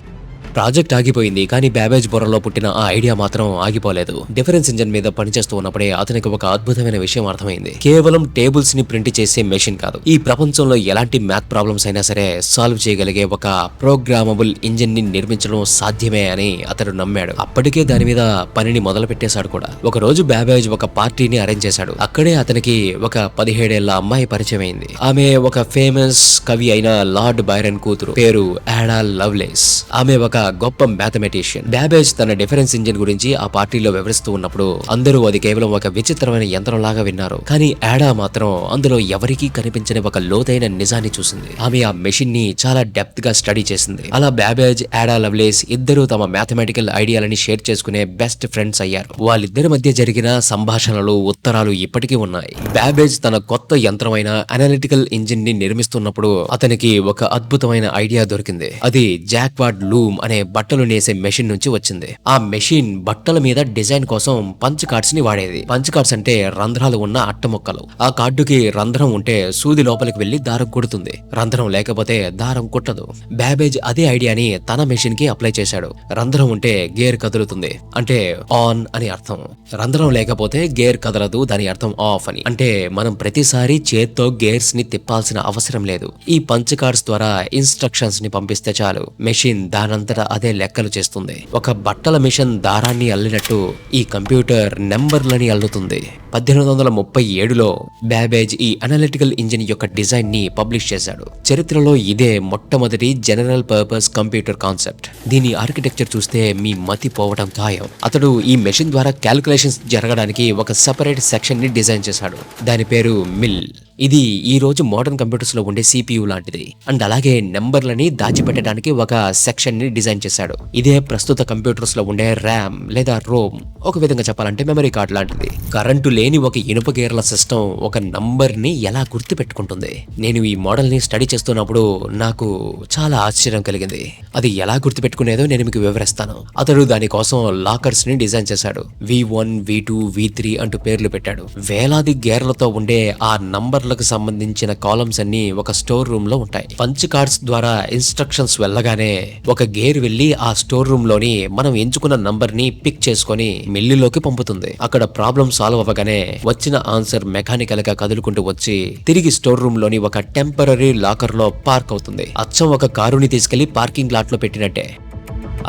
ప్రాజెక్ట్ ఆగిపోయింది, కానీ బ్యాబేజ్ బుర్రలో పుట్టిన ఆ ఐడియా మాత్రం ఆగిపోలేదు. డిఫరెన్స్ ఇంజిన్ మీద పనిచేస్తూ ఉన్నప్పుడే అతనికి ఒక అద్భుతమైన విషయం అర్థమైంది. కేవలం టేబుల్స్ ని ప్రింట్ చేసే మెషిన్ కాదు, ఈ ప్రపంచంలో ఎలాంటి మ్యాథ్ ప్రాబ్లమ్స్ అయినా సరే సాల్వ్ చేయగలిగే ఒక ప్రోగ్రామబుల్ ఇంజిన్ ని నిర్మించడం సాధ్యమే అని అతడు నమ్మాడు. అప్పటికే దాని మీద పనిని మొదలు పెట్టేశాడు కూడా. ఒక రోజు బ్యాబేజ్ ఒక పార్టీని అరేంజ్ చేశాడు. అక్కడే అతనికి ఒక 17 ఏళ్ల అమ్మాయి పరిచయం అయింది. ఆమె ఒక ఫేమస్ కవి అయిన లార్డ్ బైరన్ కూతురు, పేరు యాడా లవ్లేస్. ఆమె ఒక గొప్ప మ్యాథమెటిషియన్. బ్యాబేజ్ తన డిఫరెన్స్ ఇంజిన్ గురించి ఆ పార్టీలో వివరిస్తూ ఉన్నప్పుడు అందరూ అది కేవలం ఒక విచిత్రమైన యంత్రం లాగా విన్నారు. కానీ యాడా మాత్రం అందులో ఎవరికీ కనిపించని ఒక లోతైన నిజాన్ని చూసింది. ఆమె ఆ మెషిన్ ని చాలా డెప్త్ గా స్టడీ చేసింది. అలా బ్యాబేజ్, యాడా లవ్లేస్ ఇద్దరు తమ మ్యాథమెటికల్ ఐడియాలని షేర్ చేసుకునే బెస్ట్ ఫ్రెండ్స్ అయ్యారు. వాళ్ళిద్దరి మధ్య జరిగిన సంభాషణలు, ఉత్తరాలు ఇప్పటికీ ఉన్నాయి. బ్యాబేజ్ తన కొత్త యంత్రమైన అనలిటికల్ ఇంజిన్ ని నిర్మిస్తున్నప్పుడు అతనికి ఒక అద్భుతమైన ఐడియా దొరికింది. అది జాక్వార్డ్ లూమ్ అనే బట్టలు నేసే మెషిన్ నుంచి వచ్చింది. ఆ మెషిన్ బట్టల మీద డిజైన్ కోసం పంచ్ కార్డ్స్ ని వాడేది. పంచ్ కార్డ్స్ అంటే రంధ్రాలు ఉన్న అట్ట ముక్కలు. ఆ కార్డుకి రంధ్రం ఉంటే సూది లోపలికి వెళ్లి దారం కుడుతుంది, రంధ్రం లేకపోతే దారం కుట్టదు. బ్యాబేజ్ అదే ఐడియాని తన మెషిన్ కి అప్లై చేశాడు. రంధ్రం ఉంటే గేర్ కదులుతుంది, అంటే ఆన్ అని అర్థం. రంధ్రం లేకపోతే గేర్ కదలదు, దాని అర్థం ఆఫ్ అని. అంటే మనం ప్రతిసారి చేత్తో గేర్స్ ని తిప్పాల్సిన అవసరం లేదు. ఈ పంచ్ కార్డ్స్ ద్వారా ఇన్స్ట్రక్షన్స్ ని పంపిస్తే చాలు, మెషిన్ దానంతటా అదే లెక్కలు చేస్తుంది. ఒక బట్టల మిషన్ దారాన్ని అల్లినట్టు ఈ కంప్యూటర్ నెంబర్లని అల్లుతుంది. 1837లో బ్యాబేజ్ ఈ అనలిటికల్ ఇంజిన్ యొక్క డిజైన్ ని పబ్లిష్ చేశాడు. చరిత్రలో ఇదే మొట్టమొదటి జనరల్ పర్పస్ కంప్యూటర్ కాన్సెప్ట్. దీని ఆర్కిటెక్చర్ చూస్తే మీ మతి పోవడం ఖాయం. అతడు ఈ మెషిన్ ద్వారా క్యాలిక్యులేషన్స్ జరగడానికి ఒక సెపరేట్ సెక్షన్ ని డిజైన్ చేశాడు. దాని పేరు మిల్. ఇది ఈ రోజు మోడర్న్ కంప్యూటర్స్ లో ఉండే CPU లాంటిది. అండ్ అలాగే నెంబర్లని దాచిపెట్టడానికి ఒక సెక్షన్ ని డిజైన్ చేశాడు. ఇదే ప్రస్తుత కంప్యూటర్స్ లో ఉండే ర్యామ్ లేదా రోమ్, ఒక విధంగా చెప్పాలంటే మెమరీ కార్డ్ లాంటిది. కరెంటు లేని ఒక ఇనుప గేర్ల సిస్టమ్ ఒక నంబర్ ని ఎలా గుర్తు పెట్టుకుంటుంది? నేను ఈ మోడల్ ని స్టడీ చేస్తున్నప్పుడు నాకు చాలా ఆశ్చర్యం కలిగింది. అది ఎలా గుర్తు పెట్టుకునేదో నేను మీకు వివరిస్తాను. అతడు దానికోసం లాకర్స్ ని డిజైన్ చేశాడు. V1, V2, V3 అంటూ పేర్లు పెట్టాడు. వేలాది గేర్లతో ఉండే ఆ నంబర్ నంబర్లకు సంబంధించిన కాలమ్స్ అన్ని ఒక స్టోర్ రూమ్ లో ఉంటాయి. పంచ్ కార్డ్స్ ద్వారా ఇన్స్ట్రక్షన్స్ వెళ్ళగానే ఒక గేర్ వెళ్లి ఆ స్టోర్ రూమ్ లోని మనం ఎంచుకున్న నంబర్ ని పిక్ చేసుకుని మిల్లులోకి పంపుతుంది. అక్కడ ప్రాబ్లం సాల్వ్ అవ్వగానే వచ్చిన ఆన్సర్ మెకానికల్ గా కదులుకుంటూ వచ్చి తిరిగి స్టోర్ రూమ్ లోని ఒక టెంపరరీ లాకర్ లో పార్క్ అవుతుంది. అచ్చం ఒక కారుని తీసుకెళ్లి పార్కింగ్ లాట్ లో పెట్టినట్టే.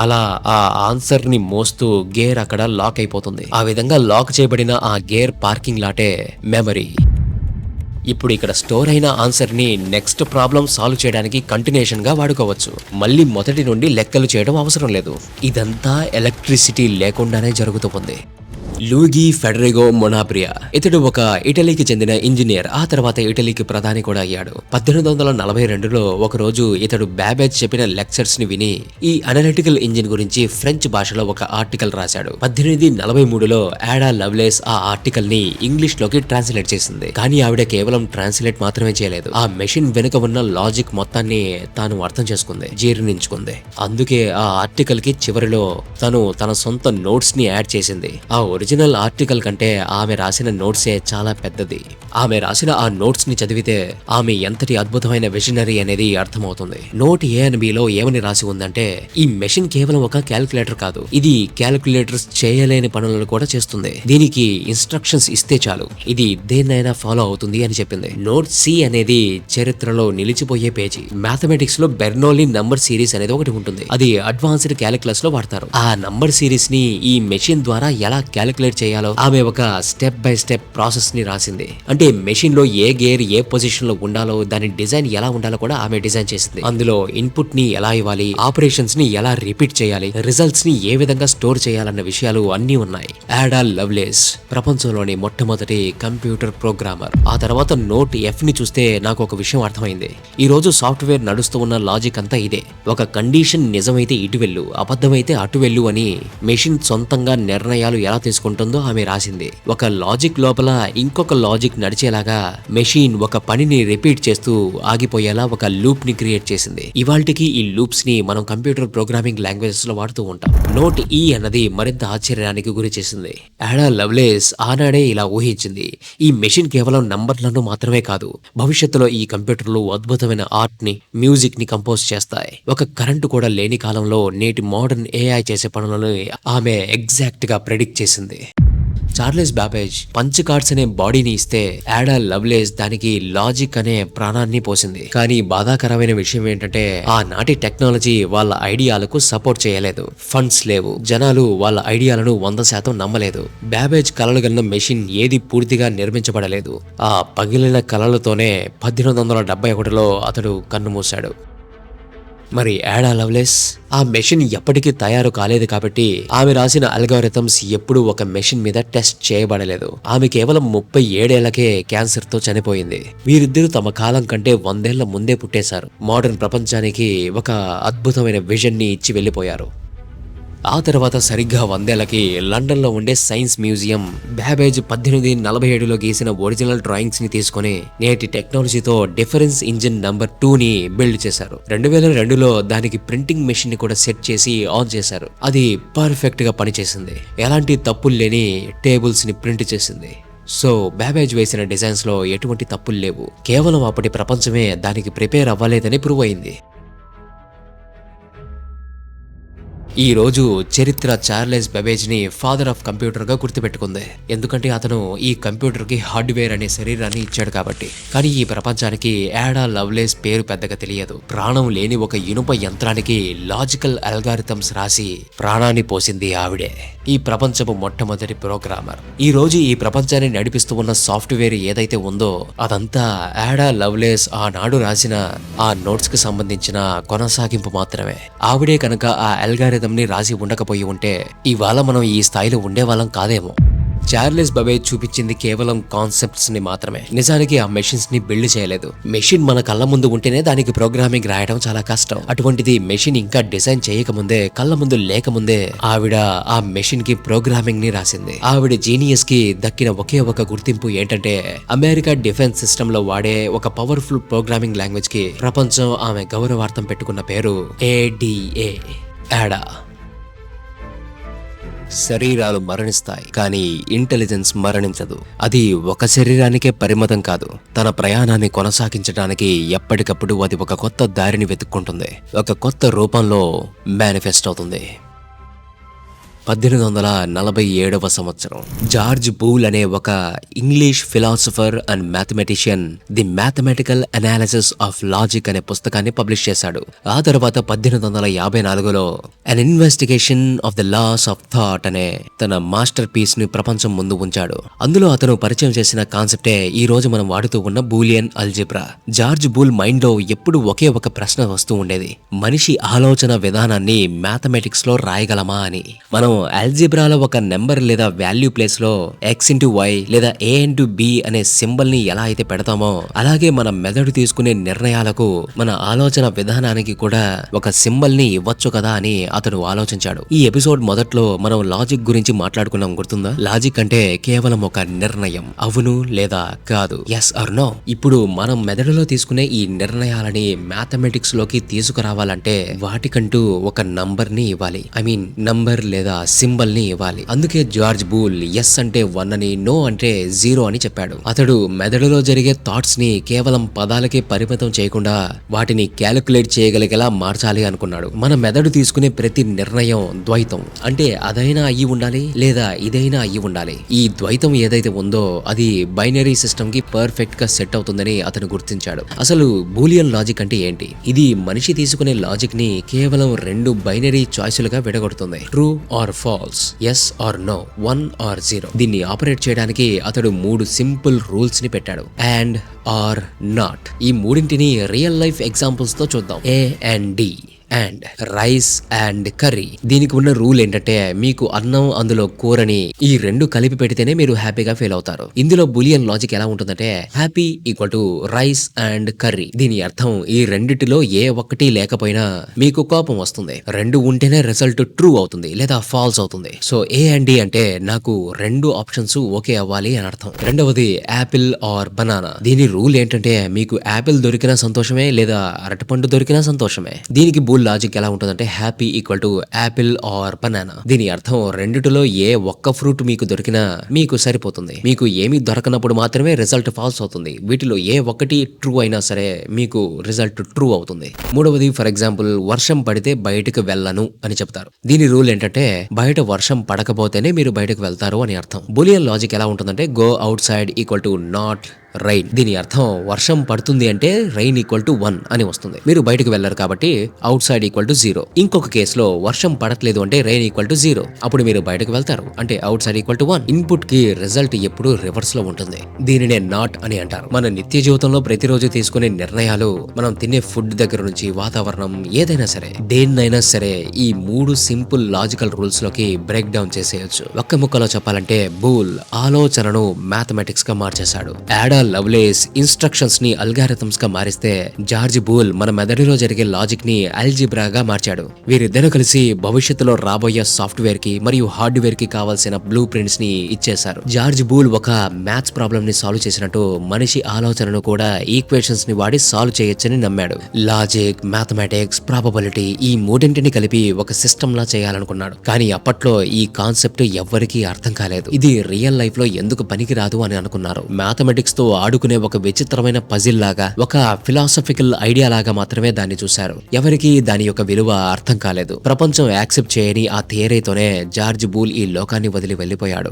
అలా ఆ ఆన్సర్ ని మోస్తూ గేర్ అక్కడ లాక్ అయిపోతుంది. ఆ విధంగా లాక్ చేయబడిన ఆ గేర్ పార్కింగ్ లాటే మెమరీ. ఇప్పుడు ఇక్కడ స్టోర్ అయిన ఆన్సర్ ని నెక్స్ట్ ప్రాబ్లం సాల్వ్ చేయడానికి కంటిన్యూషన్ గా వాడుకోవచ్చు. మళ్ళీ మొదటి నుండి లెక్కలు చేయడం అవసరం లేదు. ఇదంతా ఎలక్ట్రిసిటీ లేకుండానే జరుగుతుంది. లూయిగి ఫెడరిగో మొనాబ్రియా ఇతడు ఒక ఇటలీకి చెందిన ఇంజనీర్. ఆ తర్వాత ఇటలీకి ప్రధాని కూడా అయ్యాడు. 1842లో ఒక రోజు ఇతడు బ్యాబేజ్ చెప్పిన లెక్చర్స్ ని విని ఈ అనలిటికల్ ఇంజిన్ గురించి ఫ్రెంచ్ భాషలో ఒక ఆర్టికల్ రాశాడు. 1843లో యాడా లవ్లేస్ ఆ ఆర్టికల్ ని ఇంగ్లీష్ లోకి ట్రాన్స్లేట్ చేసింది. కానీ ఆవిడ కేవలం ట్రాన్స్లేట్ మాత్రమే చేయలేదు. ఆ మెషిన్ వెనుక ఉన్న లాజిక్ మొత్తాన్ని తాను అర్థం చేసుకుంది, జీర్ణించుకుంది. అందుకే ఆ ఆర్టికల్ కి చివరిలో తను తన సొంత నోట్స్ ని యాడ్ చేసింది. ఆ ఒరిజినల్ ఆర్టికల్ కంటే ఆమె రాసిన నోట్సే చాలా పెద్దది. ఆమె రాసిన ఆ నోట్స్ ని చదివితే ఆమె ఎంతటి అద్భుతమైన విజనరీ అనేది అర్థమవుతుంది. నోట్ ఏ అండ్ బిలో ఏమని రాసి ఉందంటే, ఈ మెషిన్ కేవలం ఒక క్యాలిక్యులేటర్ కాదు, ఇది క్యాలిక్యులేటర్స్ చేయలేని పనులను కూడా చేస్తుంది. దీనికి ఇన్స్ట్రక్షన్స్ ఇస్తే చాలు, ఇది దేన్నైనా ఫాలో అవుతుంది అని చెప్పింది. నోట్ సి అనేది చరిత్రలో నిలిచిపోయే పేజీ. మ్యాథమెటిక్స్ లో బెర్నౌలీ నంబర్ సిరీస్ అనేది ఒకటి ఉంటుంది. అది అడ్వాన్స్డ్ క్యాలిక్యులస్ లో వాడతారు. ఆ నంబర్ సిరీస్ ని ఈ మెషిన్ ద్వారా ఎలా క్యాలిక్యులేట్ చేయాలో ఆమె ఒక స్టెప్ బై స్టెప్ ప్రాసెస్ ని రాసింది. అంటే మెషిన్ లో ఏ గేర్ ఏ పొజిషన్ లో ఉండాలో, దాని డిజైన్ ఎలా ఉండాలో కూడా ఆమె డిజైన్ చేసింది. అందులో ఇన్పుట్ ని ఎలా ఇవ్వాలి, ఆపరేషన్స్ ని ఎలా రిపీట్ చేయాలి, రిజల్ట్స్ ని ఏ విధంగా స్టోర్ చేయాలన్న విషయాలు అన్ని ఉన్నాయి. యాడా లవ్లేస్ ప్రపంచంలోని మొట్టమొదటి కంప్యూటర్ ప్రోగ్రామర్. ఆ తర్వాత నోట్ ఎఫ్ ని చూస్తే నాకు ఒక విషయం అర్థమైంది. ఈ రోజు సాఫ్ట్వేర్ నడుస్తూ ఉన్న లాజిక్ అంతా ఇదే. ఒక కండిషన్ నిజమైతే ఇటు వెళ్ళు, అబద్ధమైతే అటు వెళ్ళు అని మెషిన్ సొంతంగా నిర్ణయాలు ఎలా తీసుకుంటుందో ఆమె రాసింది. ఒక లాజిక్ లోపల ఇంకొక లాజిక్ నడిచేలాగా మెషిన్ ఒక పనిని రిపీట్ చేస్తూ ఆగిపోయేలా ఒక లూప్ ని క్రియేట్ చేసింది. ఇవాల్టికి ఈ లూప్స్ ని మనం కంప్యూటర్ ప్రోగ్రామింగ్ లాంగ్వేజెస్ లో వాడుతూ ఉంటాం. నోట్ ఈ అన్నది మరింత ఆశ్చర్యానికి గురి చేసింది. యాడా లవ్లేస్ ఆనాడే ఇలా ఊహించింది. ఈ మెషిన్ కేవలం నంబర్లను మాత్రమే కాదు, భవిష్యత్తులో ఈ కంప్యూటర్లు అద్భుతమైన ఆర్ట్ ని, మ్యూజిక్ ని కంపోజ్ చేస్తాయి. ఒక కరెంటు కూడా లేని కాలంలో నేటి మోడర్న్ ఏఐ చేసే పనులను ఆమె ఎగ్జాక్ట్ గా ప్రెడిక్ట్ చేసింది. చార్లెస్ బాబేజ్ పంచ్ కార్డ్స్ అనే బాడీని ఇస్తే యాడా లవ్లేస్ దానికి లాజిక్ అనే ప్రాణాన్ని పోసింది. కానీ బాధాకరమైన విషయం ఏంటంటే, ఆనాటి టెక్నాలజీ వాళ్ళ ఐడియాలకు సపోర్ట్ చేయలేదు. ఫండ్స్ లేవు, జనాలు వాళ్ళ ఐడియాలను 100% నమ్మలేదు. బాబేజ్ కలలుగన్న మెషిన్ ఏది పూర్తిగా నిర్మించబడలేదు. ఆ పగిలిన కలలతోనే 1871లో అతడు కన్నుమూశాడు. మరి యాడా లవ్లేస్ ఆ మెషిన్ ఎప్పటికీ తయారు కాలేదు కాబట్టి ఆమె రాసిన అల్గారిథమ్స్ ఎప్పుడూ ఒక మెషిన్ మీద టెస్ట్ చేయబడలేదు. ఆమె కేవలం 37 ఏళ్లకే క్యాన్సర్ తో చనిపోయింది. వీరిద్దరూ తమ కాలం కంటే 100 ఏళ్ల ముందే పుట్టేశారు. మోడర్న్ ప్రపంచానికి ఒక అద్భుతమైన విజన్ ని ఇచ్చి వెళ్లిపోయారు. ఆ తర్వాత సరిగ్గా 100 ఏళ్లకి లండన్ లో ఉండే సైన్స్ మ్యూజియం బాబేజ్ 1847లో గీసిన ఒరిజినల్ డ్రాయింగ్స్ ని తీసుకుని నేటి టెక్నాలజీతో డిఫరెన్స్ ఇంజిన్ నంబర్ 2 ని బిల్డ్ చేశారు. 2002లో దానికి ప్రింటింగ్ మెషిన్ ని కూడా సెట్ చేసి ఆన్ చేశారు. అది పర్ఫెక్ట్ గా పనిచేసింది. ఎలాంటి తప్పులు లేని టేబుల్స్ ని ప్రింట్ చేసింది. సో బాబేజ్ వేసిన డిజైన్స్ లో ఎటువంటి తప్పులు లేవు. కేవలం అప్పటి ప్రపంచమే దానికి ప్రిపేర్ అవ్వలేదని ప్రూవ్ అయింది. ఈ రోజు చరిత్ర చార్లెస్ బాబేజ్ ని ఫాదర్ ఆఫ్ కంప్యూటర్ గా గుర్తుపెట్టుకుంది. ఎందుకంటే అతను ఈ కంప్యూటర్ కి హార్డ్వేర్ అనే శరీరాన్ని ఇచ్చాడు కాబట్టి. కానీ ఈ ప్రపంచానికి యాడా లవ్లేస్ పేరు పెద్దగా తెలియదు. ప్రాణం లేని ఒక ఇనుప యంత్రానికి లాజికల్ అల్గారిథమ్స్ రాసి ప్రాణాన్ని పోసింది ఆవిడే. ఈ ప్రపంచపు మొట్టమొదటి ప్రోగ్రామర్. ఈ రోజు ఈ ప్రపంచాన్ని నడిపిస్తూ ఉన్న సాఫ్ట్వేర్ ఏదైతే ఉందో అదంతా యాడా లవ్లేస్ ఆనాడు రాసిన ఆ నోట్స్ కి సంబంధించిన కొనసాగింపు మాత్రమే. ఆవిడే కనుక ఆ అల్గారిథం ని రాసి ఉండకపోయి ఉంటే ఇవాళ మనం ఈ స్థాయిలో ఉండేవాళ్ళం కాదేమో. చార్లెస్ బాబేజ్ చూపించింది కేవలం కాన్సెప్ట్స్ ని మాత్రమే. నిజానికి ఆ మెషిన్స్ ని బిల్డ్ చేయలేదు. మెషిన్ మన కళ్ళ ముందు ఉంటేనే దానికి ప్రోగ్రామింగ్ రాయడం చాలా కష్టం. అటువంటిది మెషిన్ ఇంకా డిజైన్ చేయకముందే, కళ్ళ ముందు లేకముందే ఆవిడ ఆ మెషిన్ కి ప్రోగ్రామింగ్ ని రాసింది. ఆవిడ జీనియస్ కి దక్కిన ఒకే ఒక గుర్తింపు ఏంటంటే, అమెరికా డిఫెన్స్ సిస్టమ్ లో వాడే ఒక పవర్ఫుల్ ప్రోగ్రామింగ్ లాంగ్వేజ్ కి ప్రపంచం ఆమె గౌరవార్థం పెట్టుకున్న పేరు ADA. యాడా. శరీరాలు మరణిస్తాయి, కానీ ఇంటెలిజెన్స్ మరణించదు. అది ఒక శరీరానికే పరిమితం కాదు. తన ప్రయాణాన్ని కొనసాగించడానికి ఎప్పటికప్పుడు అది ఒక కొత్త దారిని వెతుక్కుంటుంది, ఒక కొత్త రూపంలో మేనిఫెస్ట్ అవుతుంది. 1847వ సంవత్సరం జార్జ్ బూల్ అనే ఒక English philosopher and mathematician the mathematical analysis of logic అనే పుస్తకాన్ని పబ్లిష్ చేశాడు. ఆ తర్వాత 1854లో an investigation of the laws of thought అనే తన మాస్టర్ పీస్ ని ప్రపంచం ముందు ఉంచాడు. అందులో అతను పరిచయం చేసిన కాన్సెప్టే ఈ రోజు మనం వాడుతూ ఉన్న Boolean algebra. George bool mind లో ఎప్పుడు ఒకే ఒక ప్రశ్న వస్తూ ఉండేది, మనిషి ఆలోచన విధానాన్ని మ్యాథమెటిక్స్ లో రాయగలమా అని. మనం ఆల్జిబ్రాలో ఒక నెంబర్ లేదా వాల్యూ ప్లేస్ లో x ఇంటూ y లేదా a ఇంటూ b అనే సింబల్ ని ఎలా అయితే పెడతామో, అలాగే మన మెదడు తీసుకునే నిర్ణయాలకు, మన ఆలోచన విధానానికి కూడా ఒక సింబల్ ని ఇవ్వచ్చు కదా అని అతడు ఆలోచించాడు. ఈ ఎపిసోడ్ మొదట్లో మనం లాజిక్ గురించి మాట్లాడుకున్నాం, గుర్తుందా? లాజిక్ అంటే కేవలం ఒక నిర్ణయం, అవును లేదా కాదు, ఎస్ ఆర్ నో. ఇప్పుడు మనం మెదడులో తీసుకునే ఈ నిర్ణయాలని మ్యాథమెటిక్స్ లోకి తీసుకురావాలంటే వాటికంటూ ఒక నంబర్ ని ఇవ్వాలి, ఐ మీన్ నంబర్ లేదా సింబల్ ని ఇవ్వాలి. అందుకే జార్జ్ బూల్ ఎస్ అంటే 1 అని, నో అంటే 0 అని చెప్పాడు. అతడు మెదడులో జరిగే థాట్స్ ని కేవలం పదాలకే పరిమితం చేయకుండా వాటిని క్యాలిక్యులేట్ చేయగలిగేలా మార్చాలి అనుకున్నాడు. మన మెదడు తీసుకునే ప్రతి నిర్ణయం ద్వైతం, అంటే అదైనా అయ్యి ఉండాలి లేదా ఇదైనా అయ్యి ఉండాలి. ఈ ద్వైతం ఏదైతే ఉందో అది బైనరీ సిస్టమ్ కి పర్ఫెక్ట్ గా సెట్ అవుతుందని అతను గుర్తించాడు. అసలు బూలియన్ లాజిక్ అంటే ఏంటి? ఇది మనిషి తీసుకునే లాజిక్ ని కేవలం 2 బైనరీ చాయిస్లుగా విడగొడుతుంది, true or false, yes or no, 1 or 0. దీన్ని ఆపరేట్ చేయడానికి అతడు 3 సింపుల్ రూల్స్ ని పెట్టాడు, అండ్, ఆర్, నాట్. ఈ మూడింటిని రియల్ లైఫ్ ఎగ్జాంపుల్స్ తో చూద్దాం. A and D, and rice and curry. దీనికి ఉన్న రూల్ ఏంటంటే మీకు అన్నం అందులో కూరని ఈ 2 కలిపి పెడితేనే మీరు హ్యాపీగా ఫీల్ అవుతారు. ఇందులో బూలియన్ లాజిక్ ఎలా ఉంటుందంటే happy equal to rice and curry. దీని అర్థం ఈ రెండిటిలో ఏ ఒక్కటి లేకపోయినా మీకు కోపం వస్తుంది, 2 ఉంటేనే రిజల్ట్ ట్రూ అవుతుంది లేదా ఫాల్స్ అవుతుంది. సో ఏ అండ్ డి అంటే నాకు 2 ఆప్షన్స్ ఓకే అవ్వాలి అని అర్థం. రెండవది యాపిల్ ఆర్ బనానా. దీని రూల్ ఏంటంటే మీకు యాపిల్ దొరికినా సంతోషమే లేదా అరటిపండు దొరికినా సంతోషమే. దీనికి లాజిక్ ఎలా ఉంటుందంటే happy equal to apple or banana. దీని అర్థం రెండిటిలో ఏ ఒక్క ఫ్రూట్ మీకు దొరికినా మీకు సరిపోతుంది, మీకు ఏమీ దొరకనప్పుడు మాత్రమే రిజల్ట్ ఫాల్స్ అవుతుంది. వీటిలో ఏ ఒక్కటి ట్రూ అయినా సరే మీకు రిజల్ట్ ట్రూ అవుతుంది. మూడవది, ఫర్ ఎగ్జాంపుల్ వర్షం పడితే బయటకు వెళ్ళను అని చెప్తారు. దీని రూల్ ఏంటంటే బయట వర్షం పడకపోతేనే మీరు బయటకు వెళ్తారు అని అర్థం. బూలియన్ లాజిక్ ఎలా ఉంటుందంటే go out side equal to not rain. దీని అర్థం వర్షం పడుతుంది అంటే రైన్ ఈక్వల్ టు 1 అని వస్తుంది, మీరు బయటకు వెళ్లరు కాబట్టి అవుట్ సైడ్ ఈక్వల్ టు 0. ఇంకొక కేసులో వర్షం పడట్లేదు అంటే రైన్ ఈక్వల్ టు 0, అప్పుడు మీరు బయటకు వెళ్తారు అంటే out side equal to 1. Input కి రిజల్ట్ ఎప్పుడు రివర్స్ లో ఉంటుంది. దీనినే నాట్ అని అంటారు. మన నిత్య జీవితంలో ప్రతిరోజు తీసుకునే నిర్ణయాలు, మనం తినే ఫుడ్ దగ్గర నుంచి వాతావరణం ఏదైనా సరే, దేన్నైనా సరే ఈ 3 సింపుల్ లాజికల్ రూల్స్ లోకి బ్రేక్ డౌన్ చేసేయచ్చు. ఒక్క ముక్కలో చెప్పాలంటే బూల్ ఆలోచనను మ్యాథమెటిక్స్ గా మార్చేశాడు. యాడా లవ్లేస్ ఇన్స్ట్రక్షన్స్ ని అల్గారిథమ్స్ గా మారిస్తే జార్జ్ బూల్ మన మెదడులో జరిగే లాజిక్ ని అల్జిబ్రాగా మార్చాడు. వీరిద్దరూ కలిసి భవిష్యత్తులో రాబోయే సాఫ్ట్వేర్ కి మరియు హార్డ్వేర్ కి కావాల్సిన బ్లూ ప్రింట్స్ ని ఇచ్చేశారు. జార్జ్ బూల్ ఒక మ్యాథ్స్ ప్రాబ్లమ్ ని సాల్వ్ చేసినట్టు మనిషి ఆలోచనను కూడా ఈక్వేషన్స్ ని వాడి సాల్వ్ చేయొచ్చని నమ్మాడు. లాజిక్, మ్యాథమెటిక్స్, ప్రాబబిలిటీ ఈ మూడింటిని కలిపి ఒక సిస్టమ్ లా చేయాలనుకున్నాడు. కానీ అప్పట్లో ఈ కాన్సెప్ట్ ఎవ్వరికీ అర్థం కాలేదు. ఇది రియల్ లైఫ్ లో ఎందుకు పనికిరాదు అని అనుకున్నారు. మ్యాథమెటిక్స్ తో ఆడుకునే ఒక విచిత్రమైన పజిల్ లాగా, ఒక ఫిలాసఫికల్ ఐడియా లాగా మాత్రమే దాన్ని చూశారు. ఎవరికి దాని యొక్క విలువ అర్థం కాలేదు. ప్రపంచం యాక్సెప్ట్ చేయని ఆ థియరీతోనే జార్జ్ బూల్ ఈ లోకాన్ని వదిలి వెళ్లిపోయాడు.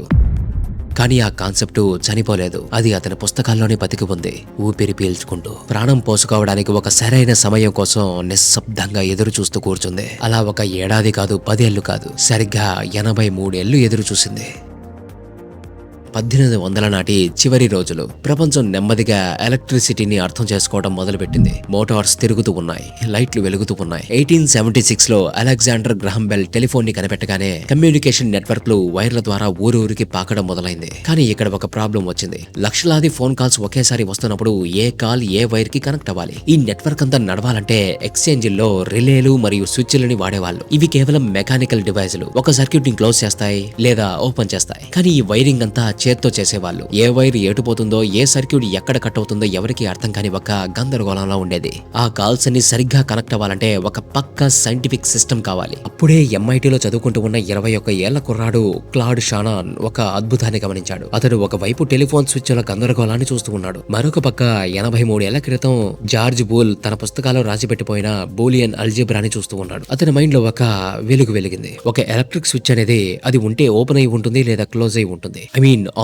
కానీ ఆ కాన్సెప్ట్ చనిపోలేదు, అది అతని పుస్తకాల్లోనే బతికి ఉంది, ఊపిరి పీల్చుకుంటూ. ప్రాణం పోసుకోవడానికి ఒక సరైన సమయం కోసం నిశ్శబ్దంగా ఎదురు చూస్తూ కూర్చుంది. అలా ఒక ఏడాది కాదు, 10 ఏళ్లు కాదు, సరిగ్గా 83 ఏళ్లు ఎదురు చూసింది. 1800 నాటి చివరి రోజులు. ప్రపంచం నెమ్మదిగా ఎలక్ట్రిసిటీని అర్థం చేసుకోవడం మొదలుపెట్టింది. మోటార్స్ తిరుగుతూ ఉన్నాయి, లైట్లు వెలుగుతూ ఉన్నాయి. 1876 లో అలెగ్జాండర్ గ్రహం బెల్ టెలిఫోన్ ని కనిపెట్టగానే కమ్యూనికేషన్ నెట్వర్క్లు వైర్ల ద్వారా ఊరూరికి పాకడం మొదలైంది. కానీ ఇక్కడ ఒక ప్రాబ్లం వచ్చింది. లక్షలాది ఫోన్ కాల్స్ ఒకేసారి వస్తున్నప్పుడు ఏ కాల్ ఏ వైర్ కి కనెక్ట్ అవ్వాలి? ఈ నెట్వర్క్ అంతా నడవాలంటే ఎక్స్చేంజిల్లో రిలేలు మరియు స్విచ్లని వాడేవాళ్ళు. ఇవి కేవలం మెకానికల్ డివైజులు, ఒక సర్క్యూట్ ని క్లోజ్ చేస్తాయి లేదా ఓపెన్ చేస్తాయి. కానీ ఈ వైరింగ్ అంతా చేత్తో చేసేవాళ్ళు. ఏ వైర్ ఎటుపోతుందో, ఏ సర్క్యూట్ ఎక్కడ కట్ అవుతుందో ఎవరికి అర్థం కాని ఒక గందరగోళంలో ఉండేది. ఆ కాల్స్ అన్ని సరిగ్గా కనెక్ట్ అవ్వాలంటే ఒక పక్కా సైంటిఫిక్ సిస్టమ్ కావాలి. అప్పుడే MITలో చదువుకుంటూ ఉన్న 21 ఏళ్ల కుర్రాడు క్లాడ్ షానాన్ ఒక అద్భుతాన్ని గమనించాడు. అతడు ఒకవైపు టెలిఫోన్ స్విచ్ల గందరగోళాన్ని చూస్తూ ఉన్నాడు. మరొక పక్క 83 ఏళ్ల క్రితం జార్జ్ బూల్ తన పుస్తకాల్లో రాసిపెట్టిపోయిన బూలియన్ అల్జీబ్రాని చూస్తూ ఉన్నాడు. అతని మైండ్ లో ఒక వెలుగు వెలిగింది. ఒక ఎలక్ట్రిక్ స్విచ్ అనేది అది ఉంటే ఓపెన్ అయి ఉంటుంది లేదా క్లోజ్ అయి ఉంటుంది.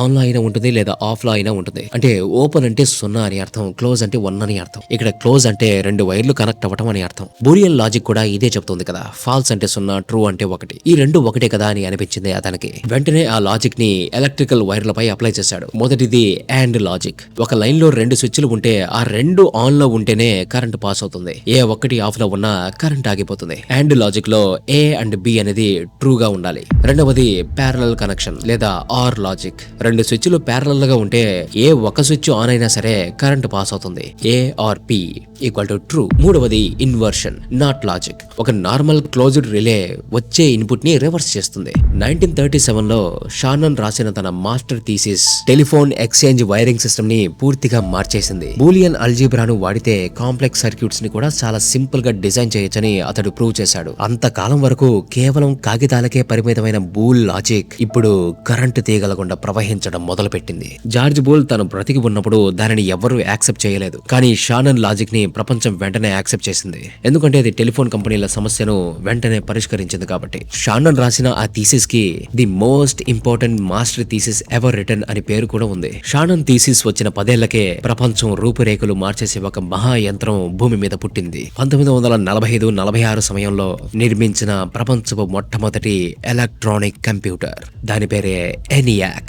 ఆన్ లో అయినా ఉంటుంది లేదా ఆఫ్ లో అయినా ఉంటుంది. అంటే ఓపెన్ అంటే 0 అని అర్థం, క్లోజ్ అంటే 1 అని అర్థం. ఇక్కడ క్లోజ్ అంటే 2 వైర్లు కనెక్ట్ అవ్వటం అని అర్థం. బూలియన్ లాజిక్ కూడా ఇదే చెప్తుంది కదా. ఫాల్స్ అంటే 0, ట్రూ అంటే 1. ఈ రెండు ఒకటే కదా అని అనిపించింది అతనికి. వెంటనే ఆ లాజిక్ ని ఎలక్ట్రికల్ వైర్లపై అప్లై చేశాడు. మొదటిది అండ్ లాజిక్. ఒక లైన్ లో 2 స్విచ్లు ఉంటే ఆ 2 ఆన్ లో ఉంటేనే కరెంట్ పాస్ అవుతుంది. ఏ ఒక్కటి ఆఫ్ లో ఉన్నా కరెంట్ ఆగిపోతుంది. అండ్ లాజిక్ లో A అండ్ B అనేది ట్రూ గా ఉండాలి. రెండవది ప్యారలల్ కనెక్షన్ లేదా ఆర్ లాజిక్. 2 స్విచ్లు ప్యారలల్ గా ఉంటే ఏ ఒక స్విచ్ ఆన్ అయినా సరే కరెంట్ పాస్ అవుతుంది. A or P equal to true. మూడవది ఇన్వర్షన్, నాట్ లాజిక్. ఒక నార్మల్ క్లోజ్డ్ రిలే వచ్చే ఇన్పుట్ ని రివర్స్ చేస్తుంది. 1937లో షానన్ రాసిన తన master thesis telephone exchange wiring system ని పూర్తిగా మార్చేసింది. బూలియన్ అల్జీబ్రాను వాడితే కాంప్లెక్స్ సర్క్యూట్స్ ని కూడా చాలా సింపుల్ గా డిజైన్ చేయొచ్చని అతడు ప్రూవ్ చేశాడు. అంతకాలం వరకు కేవలం కాగితాలకే పరిమితమైన బూల్ లాజిక్ ఇప్పుడు కరెంటు తీగలకుండా ప్రవహించడం మొదలుపెట్టింది. జార్జ్ బూల్ తను బ్రతికి ఉన్నప్పుడు దానిని ఎవరూ యాక్సెప్ట్ చేయలేదు. కానీ షానన్ లాజిక్ ని ప్రపంచం వెంటనే యాక్సెప్ట్ చేసింది. ఎందుకంటే అది టెలిఫోన్ కంపెనీల సమస్యను వెంటనే పరిష్కరించింది కాబట్టి. షానన్ రాసిన ఆ థీసిస్ కి the most important master thesis ever written అని పేరు కూడా ఉంది. షానన్ థీసిస్ వచ్చిన 10 ఏళ్లకే ప్రపంచం రూపురేఖలు మార్చేసే ఒక మహాయంత్రం భూమి మీద పుట్టింది. 1945-46 సమయంలో నిర్మించిన ప్రపంచపు మొట్టమొదటి ఎలక్ట్రానిక్ కంప్యూటర్. దాని పేరే ENIAC.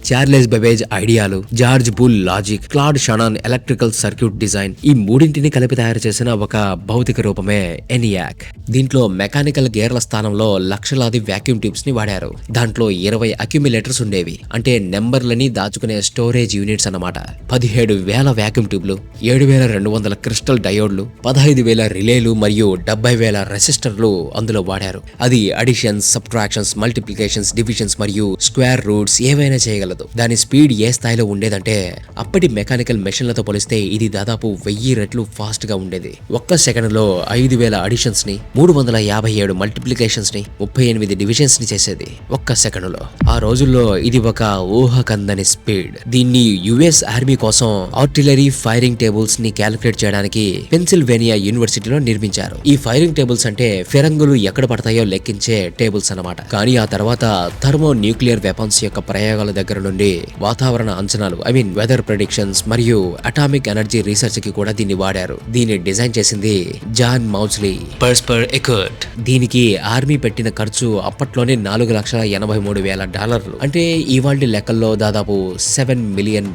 చార్లెస్ బెబేజ్ ఐడియాలు, George Boole logic, Claude Shannon electrical circuit design, ఈ మూడింటిని కలిపి తయారు చేసిన ఒక భౌతిక రూపమే ENIAC. దీంట్లో మెకానికల్ గేర్ల స్థానంలో లక్షలాది వాక్యూమ్ ట్యూబ్స్ ని వాడారు. దాంట్లో 20 అక్యుములేటర్స్ ఉండేవి. అంటే నెంబర్లని దాచుకునే స్టోరేజ్ యూనిట్స్ అన్నమాట. 17,000 వాక్యూమ్ ట్యూబ్లు, 7,200 క్రిస్టల్ డయోడ్లు, 15,000 రిలేలు మరియు 70,000 రెసిస్టర్లు అందులో వాడారు. అది అడిషన్స్, సబ్ట్రాక్షన్స్, మల్టిప్లికేషన్స్, డివిజన్స్ మరియు స్క్వేర్ రూట్స్ ఏవైనా చేయగలదు. దాని స్పీడ్ ఏ స్థాయిలో ఉండేదంటే అప్పటి మెకానికల్ మెషిన్లతో పోలిస్తే ఇది దాదాపు 1000 రెట్లు ఫాస్ట్ గా ఉండేది. ఒక్క సెకండ్ లో 5,000 అడిషన్స్ ని, 357 మల్టిప్లికేషన్స్ ని, 38 డివిజన్స్ ని చేసేది ఒక్క సెకండ్ లో. ఆ రోజుల్లో ఇది ఒక ఊహకందని స్పీడ్. దీన్ని US ఆర్మీ కోసం ఆర్టిలరీ ఫైరింగ్ టేబుల్స్ ని క్యాలిక్యులేట్ చేయడానికి పెన్సిల్వేనియా యూనివర్సిటీలో నిర్మించారు. ఈ ఫైరింగ్ టేబుల్స్ అంటే ఫిరంగులు ఎక్కడ పడతాయో లెక్కించే టేబుల్స్ అన్నమాట. కానీ ఆ తర్వాత థర్మో న్యూక్లియర్ వెపన్స్ యొక్క ప్రయోగాల దగ్గర నుండి వాతావరణ అంచనాలు వెదర్ ప్రెడిక్షన్స్ మరియు అటామిక్ ఎనర్జీ రీసెర్చ్ కి కూడా దీన్ని వాడారు. దీన్ని డిజైన్ చేసింది జాన్ మౌజ్లీ. పర్స్పర్ ఎకర్ట్. దీనికి ఆర్మీ పెట్టిన ఖర్చు అప్పట్లోనే $4,83,000. అంటే ఇవాల్టి లెక్కల్లో దాదాపు $7 మిలియన్.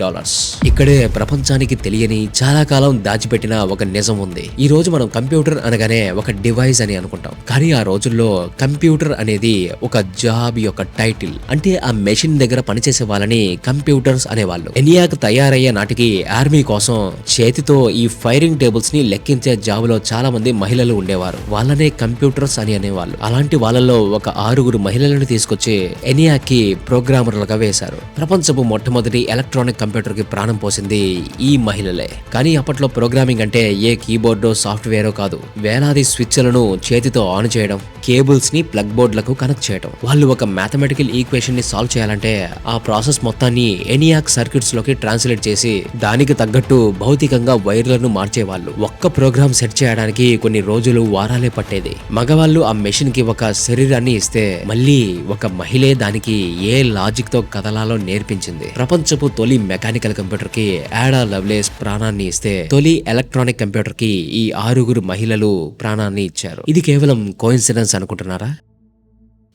ఇక్కడే ప్రపంచానికి తెలియని చాలా కాలం దాచిపెట్టిన ఒక నిజం ఉంది. ఈ రోజు మనం కంప్యూటర్ అనగానే ఒక డివైస్ అని అనుకుంటాం. కానీ ఆ రోజుల్లో కంప్యూటర్ అనేది ఒక జాబ్ యొక్క టైటిల్. అంటే ఆ మెషిన్ దగ్గర పనిచేసే వాళ్ళని కంప్యూటర్స్ అనేవాళ్ళు. ENIAC తయారయ్యే నాటికి ఆర్మీ కోసం చేతితో ఈ ఫైరింగ్ టేబుల్స్ ని లెక్కించే జాబులో చాలా మంది మహిళలు ఉండేవారు. వాళ్ళనే కంప్యూటర్స్ అని అనేవాళ్ళు. అలాంటి వాళ్ళలో ఒక 6 మహిళలను తీసుకొచ్చి ENIAC కి ప్రోగ్రామర్లుగా వేశారు. ప్రపంచపు మొట్టమొదటి ఎలక్ట్రానిక్ కంప్యూటర్ కి ప్రాణం పోసింది ఈ మహిళలే. కానీ అప్పట్లో ప్రోగ్రామింగ్ అంటే ఏ కీబోర్డో సాఫ్ట్వేరో కాదు. వేలాది స్విచ్లను చేతితో ఆన్ చేయడం, కేబుల్స్ ని ప్లగ్ బోర్డులకు కనెక్ట్ చేయడం. వాళ్ళు ఒక మ్యాథమెటికల్ ఈక్వేషన్ ని సాల్వ్ చేయాలంటే ఆ ప్రాసెస్ మొత్తాన్ని ENIAC సర్క్యూట్స్ లోకి ట్రాన్స్లేట్ చేసి దానికి తగ్గట్టు భౌతికంగా వైర్లను మార్చేవాళ్ళు. ఒక్క ప్రోగ్రామ్ సెట్ చేయడానికి కొన్ని రోజులు, వారాలే పట్టేది. మగవాళ్ళు ఆ మెషిన్ కి ఒక శరీరాన్ని ఇస్తే మళ్ళీ ఒక మహిళే దానికి ఏ లాజిక్ తో కదలాలో నేర్పించింది. ప్రపంచపు తొలి మెకానికల్ కంప్యూటర్ కి యాడా లవ్లేస్ ప్రాణాన్ని ఇస్తే తొలి ఎలక్ట్రానిక్ కంప్యూటర్ కి ఈ 6 మహిళలు ప్రాణాన్ని ఇచ్చారు. ఇది కేవలం కోఇన్సిడెన్స్ అనుకుంటున్నారా?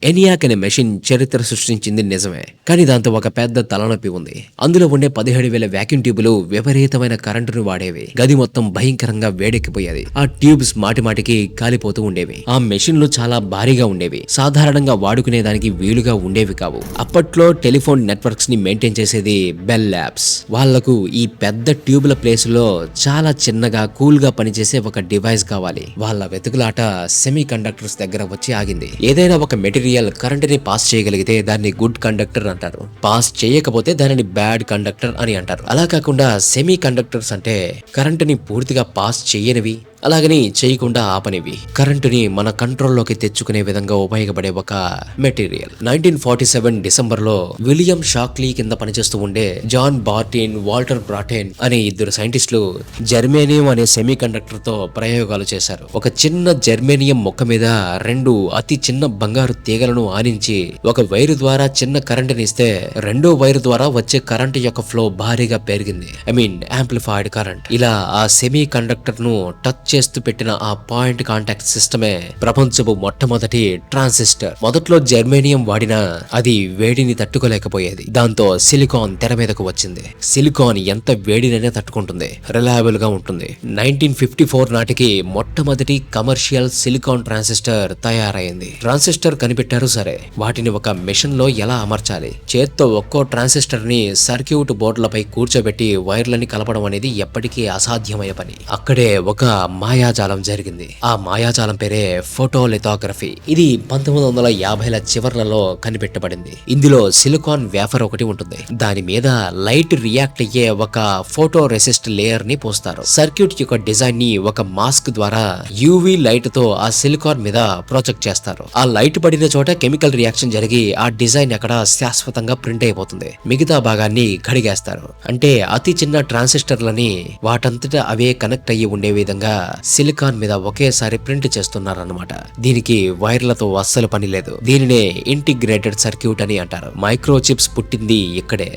ENIAC అనే మెషిన్ చరిత్ర సృష్టించింది నిజమే. కానీ దాంతో ఒక పెద్ద తలనొప్పి ఉంది. అందులో ఉండే 17,000 వాక్యూమ్ ట్యూబులు విపరీతమైన కరెంటును వాడేవి. గది మొత్తం భయంకరంగా వేడెక్కిపోయేది. ఆ ట్యూబ్స్ మాటిమాటికి కాలిపోతూ ఉండేవి. ఆ మెషిన్లు చాలా భారీగా ఉండేవి. సాధారణంగా వాడుకునేదానికి వీలుగా ఉండేవి కావు. అప్పట్లో టెలిఫోన్ నెట్వర్క్స్ ని మెయింటైన్ చేసేది బెల్ ల్యాబ్స్. వాళ్లకు ఈ పెద్ద ట్యూబ్ల ప్లేస్ లో చాలా చిన్నగా కూల్ గా పనిచేసే ఒక డివైస్ కావాలి. వాళ్ళ వెతుకులాట సెమీ కండక్టర్స్ దగ్గర వచ్చి ఆగింది. ఏదైనా ఒక మెటీరియల్ మెటీరియల్ కరెంటుని పాస్ చేయగలిగితే దాన్ని గుడ్ కండక్టర్ అంటారు. పాస్ చేయకపోతే దానిని బ్యాడ్ కండక్టర్ అని అంటారు. అలా కాకుండా సెమీ కండక్టర్స్ అంటే కరెంటుని పూర్తిగా పాస్ చేయనివి, అలాగని చేయకుండా ఆపనివి, కరెంటుని మన కంట్రోల్లోకి తెచ్చుకునే విధంగా ఉపయోగపడే ఒక మెటీరియల్. 1947 డిసెంబర్ లో విలియం షాక్లీ కింద పనిచేస్తూ ఉండే జాన్ బార్టిన్, వాల్టర్ బ్రాటెన్ అనే ఇద్దరు సైంటిస్టులు జర్మేనియం అనే సెమీ కండక్టర్ తో ప్రయోగాలు చేశారు. ఒక చిన్న జర్మేనియం మొక్క మీద 2 అతి చిన్న బంగారు తీగలను ఆనించి ఒక వైరు ద్వారా చిన్న కరెంటుని ఇస్తే రెండో వైరు ద్వారా వచ్చే కరెంటు యొక్క ఫ్లో భారీగా పెరిగింది. Amplified current. ఇలా ఆ సెమీ కండక్టర్ ను టచ్ చేస్తూ పెట్టిన ఆ పాయింట్ కాంటాక్ట్ సిస్టమే ప్రపంచపు మొట్టమొదటి ట్రాన్సిస్టర్. మొదట్లో జర్మేనియం వాడినా అది వేడిని తట్టుకోలేకపోయేది. దాంతో సిలికాన్ తెర మీదకు వచ్చింది. సిలికాన్ ఎంత వేడినైనా తట్టుకుంటుంది, రిలయబుల్ గా ఉంటుంది. 1954 నాటికి మొట్టమొదటి కమర్షియల్ సిలికాన్ ట్రాన్సిస్టర్ తయారైంది. ట్రాన్సిస్టర్ కనిపెట్టారు సరే, వాటిని ఒక మెషిన్ లో ఎలా అమర్చాలి? చేత్తో ఒక్కో ట్రాన్సిస్టర్ ని సర్క్యూట్ బోర్డులపై కూర్చోబెట్టి వైర్లని కలపడం అనేది ఎప్పటికీ అసాధ్యమయ్యే పని. అక్కడే ఒక మాయాజాలం జరిగింది. ఆ మాయాజాలం పేరే ఫోటోలిథోగ్రఫీ. ఇది 1950ల చివర్లలో కనిపెట్టబడింది. ఇందులో సిలికాన్ వేఫర్ ఒకటి ఉంటుంది. దాని మీద లైట్ రియాక్ట్ అయ్యే ఒక ఫోటో రెసిస్ట్ లేయర్ ని పోస్తారు. సర్క్యూట్ యొక్క డిజైన్ ని ఒక మాస్క్ ద్వారా యూవీ లైట్ తో ఆ సిలికాన్ మీద ప్రొజెక్ట్ చేస్తారు. ఆ లైట్ పడిన చోట కెమికల్ రియాక్షన్ జరిగి ఆ డిజైన్ అక్కడ శాశ్వతంగా ప్రింట్ అయిపోతుంది. మిగతా భాగాన్ని కడిగేస్తారు. అంటే అతి చిన్న ట్రాన్సిస్టర్లని వాటంతటా అవే కనెక్ట్ అయ్యి ఉండే విధంగా సిలికాన్ మీద ఒకేసారి ప్రింట్ చేస్తున్నారన్నమాట. దీనికి వైర్లతో అస్సలు పని లేదు. దీనినే ఇంటిగ్రేటెడ్ సర్క్యూట్ అని అంటారు. మైక్రో చిప్స్ పుట్టింది ఇక్కడే.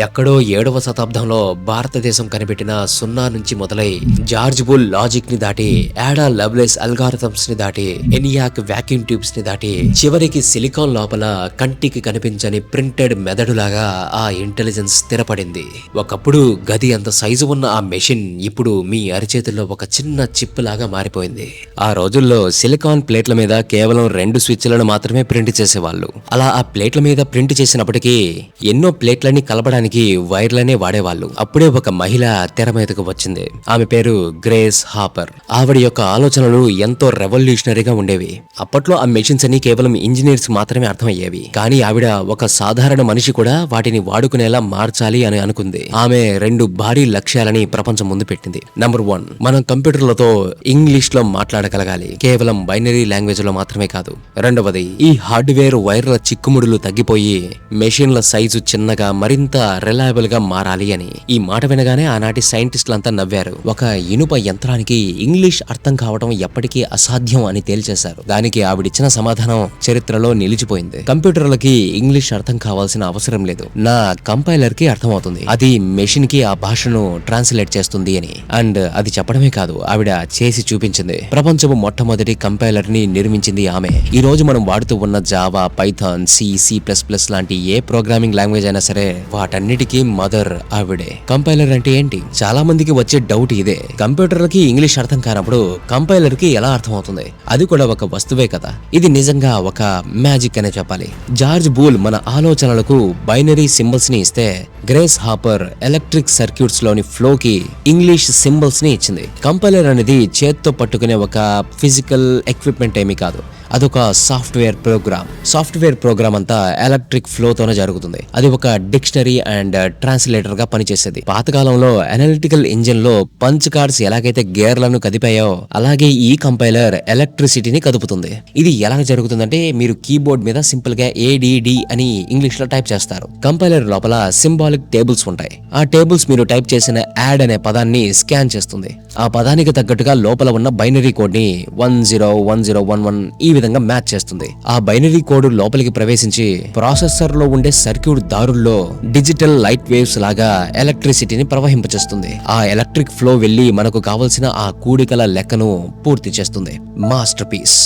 ఎక్కడో 7వ శతాబ్దంలో భారతదేశం కనిపెట్టిన 0 నుంచి మొదలై జార్జ్ బుల్ లాజిక్ ని దాటి, యాడా లవ్లెస్ అల్గారిథమ్స్ ని దాటి, ఎనియాక్ వాక్యూమ్ ట్యూబ్స్ ని దాటి, చివరికి సిలికాన్ లోపల కంటికి కనిపించని ప్రింటెడ్ మెదడులాగా ఆ ఇంటెలిజెన్స్ స్థిరపడింది. ఒకప్పుడు గది అంత సైజు ఉన్న ఆ మెషిన్ ఇప్పుడు మీ అరిచేతుల్లో ఒక చిన్న చిప్ లాగా మారిపోయింది. ఆ రోజుల్లో సిలికాన్ ప్లేట్ల మీద కేవలం 2 స్విచ్లను మాత్రమే ప్రింట్ చేసేవాళ్ళు. అలా ఆ ప్లేట్ల మీద ప్రింట్ చేసినప్పటికీ ఎన్నో ప్లేట్లని కలపడానికి వైర్లనే వాడేవాళ్ళు. అప్పుడే ఒక మహిళ తెర మీదకు వచ్చింది. ఆమె పేరు గ్రేస్ హాపర్. ఆవిడ యొక్క ఆలోచనలు ఎంతో రెవల్యూషనరీగా ఉండేవి. అప్పట్లో ఆ మెషిన్స్ అన్ని కేవలం ఇంజనీర్స్ మాత్రమే అర్థమయ్యేవి. కానీ ఆవిడ ఒక సాధారణ మనిషి కూడా వాటిని వాడుకునేలా మార్చాలి అని అనుకుంది. ఆమె 2 భారీ లక్ష్యాలని ప్రపంచం ముందు పెట్టింది. నంబర్ 1, మనం కంప్యూటర్లతో ఇంగ్లీష్ లో మాట్లాడగలగాలి, కేవలం బైనరీ లాంగ్వేజ్ లో మాత్రమే కాదు. రెండవది, ఈ హార్డ్వేర్ వైర్ల చిక్కుముడులు తగ్గిపోయి మెషిన్ల సైజు చిన్నగా మరింత రిలయబుల్ గా మారాలి అని. ఈ మాట వినగానే ఆనాటి సైంటిస్టులంతా నవ్వారు. ఒక ఇనుప యంత్రానికి ఇంగ్లీష్ అర్థం కావడం ఎప్పటికీ అసాధ్యం అని తేల్చేశారు. దానికి ఆవిడిచ్చిన సమాధానం చరిత్రలో నిలిచిపోయింది. కంప్యూటర్లకి ఇంగ్లీష్ అర్థం కావాల్సిన అవసరం లేదు, నా కంపైలర్ కి అర్థమవుతుంది, అది మెషిన్ కి ఆ భాషను ట్రాన్స్లేట్ చేస్తుంది అని. అండ్ అది చెప్పడమే కాదు, ఆవిడ చేసి చూపించింది. ప్రపంచపు మొట్టమొదటి కంపైలర్ ని నిర్మించింది ఆమె. ఈ రోజు మనం వాడుతూ ఉన్న జావా, పైథాన్, C++ లాంటి ఏ ప్రోగ్రామింగ్ లాంగ్వేజ్ అయినా సరే వాటన్నిటికీ మదర్ ఆవిడే. కంపైలర్ అంటే ఏంటి? చాలా మందికి వచ్చే డౌట్ ఇదే. కంప్యూటర్లకి ఇంగ్లీష్ అర్థం కానప్పుడు కంపైలర్ కి ఎలా అర్థం అవుతుంది? అది కూడా ఒక వస్తువే కదా. ఇది నిజంగా ఒక మ్యాజిక్ అనే చెప్పాలి. జార్జ్ బూల్ మన ఆలోచనలకు బైనరీ సింబల్స్ ని ఇస్తే, గ్రేస్ హాపర్ ఎలక్ట్రిక్ సర్క్యూట్స్ లోని ఫ్లో కి ఇంగ్లీష్ సింబల్స్ ని ఇచ్చింది. కంపైలర్ అనేది చేత్తో పట్టుకునే ఒక ఫిజికల్ ఎక్విప్మెంట్ ఏమీ కాదు, అదొక సాఫ్ట్వేర్ ప్రోగ్రామ్ అంతా ఎలక్ట్రిక్ ఫ్లో తోనే జరుగుతుంది. అది ఒక డిక్షనరీ అండ్ ట్రాన్స్లేటర్ గా పనిచేసేది. పాతకాలంలో అనలిటికల్ ఇంజిన్ లో పంచ్ కార్డ్స్ ఎలాగైతే గేర్లను కదిపాయో అలాగే ఈ కంపైలర్ ఎలక్ట్రిసిటీని కదుపుతుంది. ఇది ఎలా జరుగుతుందంటే, మీరు కీబోర్డ్ మీద సింపుల్ గా ADD అని ఇంగ్లీష్ లో టైప్ చేస్తారు. కంపైలర్ లోపల సింబాలిక్ టేబుల్స్ ఉంటాయి. ఆ టేబుల్స్ మీరు టైప్ చేసిన యాడ్ అనే పదాన్ని స్కాన్ చేస్తుంది. ఆ పదానికి తగ్గట్టుగా లోపల ఉన్న బైనరీ కోడ్ ని 101011 ఈ విధంగా మ్యాచ్ చేస్తుంది. ఆ బైనరీ కోడ్ లోపలికి ప్రవేశించి ప్రాసెసర్ లో ఉండే సర్క్యూట్ దారుల్లో డిజిటల్ లైట్ వేవ్స్ లాగా ఎలక్ట్రిసిటీని ప్రవహింపచేస్తుంది. ఆ ఎలక్ట్రిక్ ఫ్లో వెళ్లి మనకు కావలసిన ఆ కూడికల లెక్కను పూర్తి చేస్తుంది. Master piece.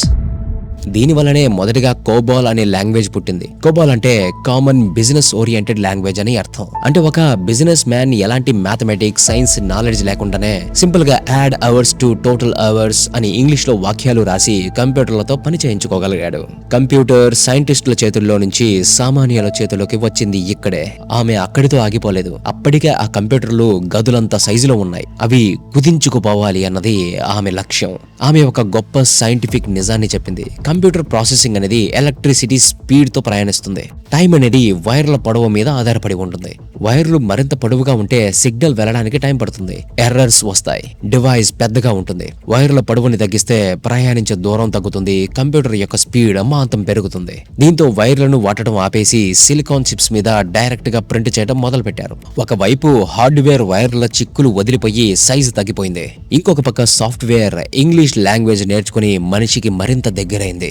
దీనివల్లనే మొదటిగా కోబాల్ అనే లాంగ్వేజ్ పుట్టింది. కోబాల్ అంటే కామన్ బిజినెస్ ఓరియంటెడ్ లాంగ్వేజ్ అని అర్థం. అంటే ఒక బిజినెస్ మ్యాన్ ఎలాంటి మ్యాథమెటిక్స్, సైన్స్ నాలెడ్జ్ లేకుండానే సింపుల్ గా add hours to total hours అని ఇంగ్లీష్ లో వాక్యాలు రాసి కంప్యూటర్లతో పని చేయించుకోగలిగాడు. కంప్యూటర్ సైంటిస్టుల చేతుల్లో నుంచి సామాన్యుల చేతుల్లోకి వచ్చింది ఇక్కడే. ఆమె అక్కడితో ఆగిపోలేదు. అప్పటికే ఆ కంప్యూటర్లు గదులంత సైజులో ఉన్నాయి. అవి కుదించుకుపోవాలి అన్నది ఆమె లక్ష్యం. ఆమె ఒక గొప్ప సైంటిఫిక్ నిజాన్ని చెప్పింది. కంప్యూటర్ ప్రాసెసింగ్ అనేది ఎలక్ట్రిసిటీ స్పీడ్ తో ప్రయాణిస్తుంది. టైం అనేది వైర్ల పొడవు మీద ఆధారపడి ఉంటుంది. వైర్లు మరింత పొడవుగా ఉంటే సిగ్నల్ వెళ్ళడానికి టైం పడుతుంది, ఎర్రర్స్ వస్తాయి, డివైస్ పెద్దగా ఉంటుంది. వైర్ల పొడవుని తగ్గిస్తే ప్రయాణించే దూరం తగ్గుతుంది, కంప్యూటర్ యొక్క స్పీడ్ అమాంతం పెరుగుతుంది. దీంతో వైర్లను వాడటం ఆపేసి సిలికాన్ చిప్స్ మీద డైరెక్ట్ గా ప్రింట్ చేయడం మొదలు పెట్టారు. ఒకవైపు హార్డ్వేర్ వైర్ల చిక్కులు వదిలిపోయి సైజు తగ్గిపోయింది, ఇంకొక పక్క సాఫ్ట్వేర్ ఇంగ్లీష్ లాంగ్వేజ్ నేర్చుకుని మనిషికి మరింత దగ్గరైంది.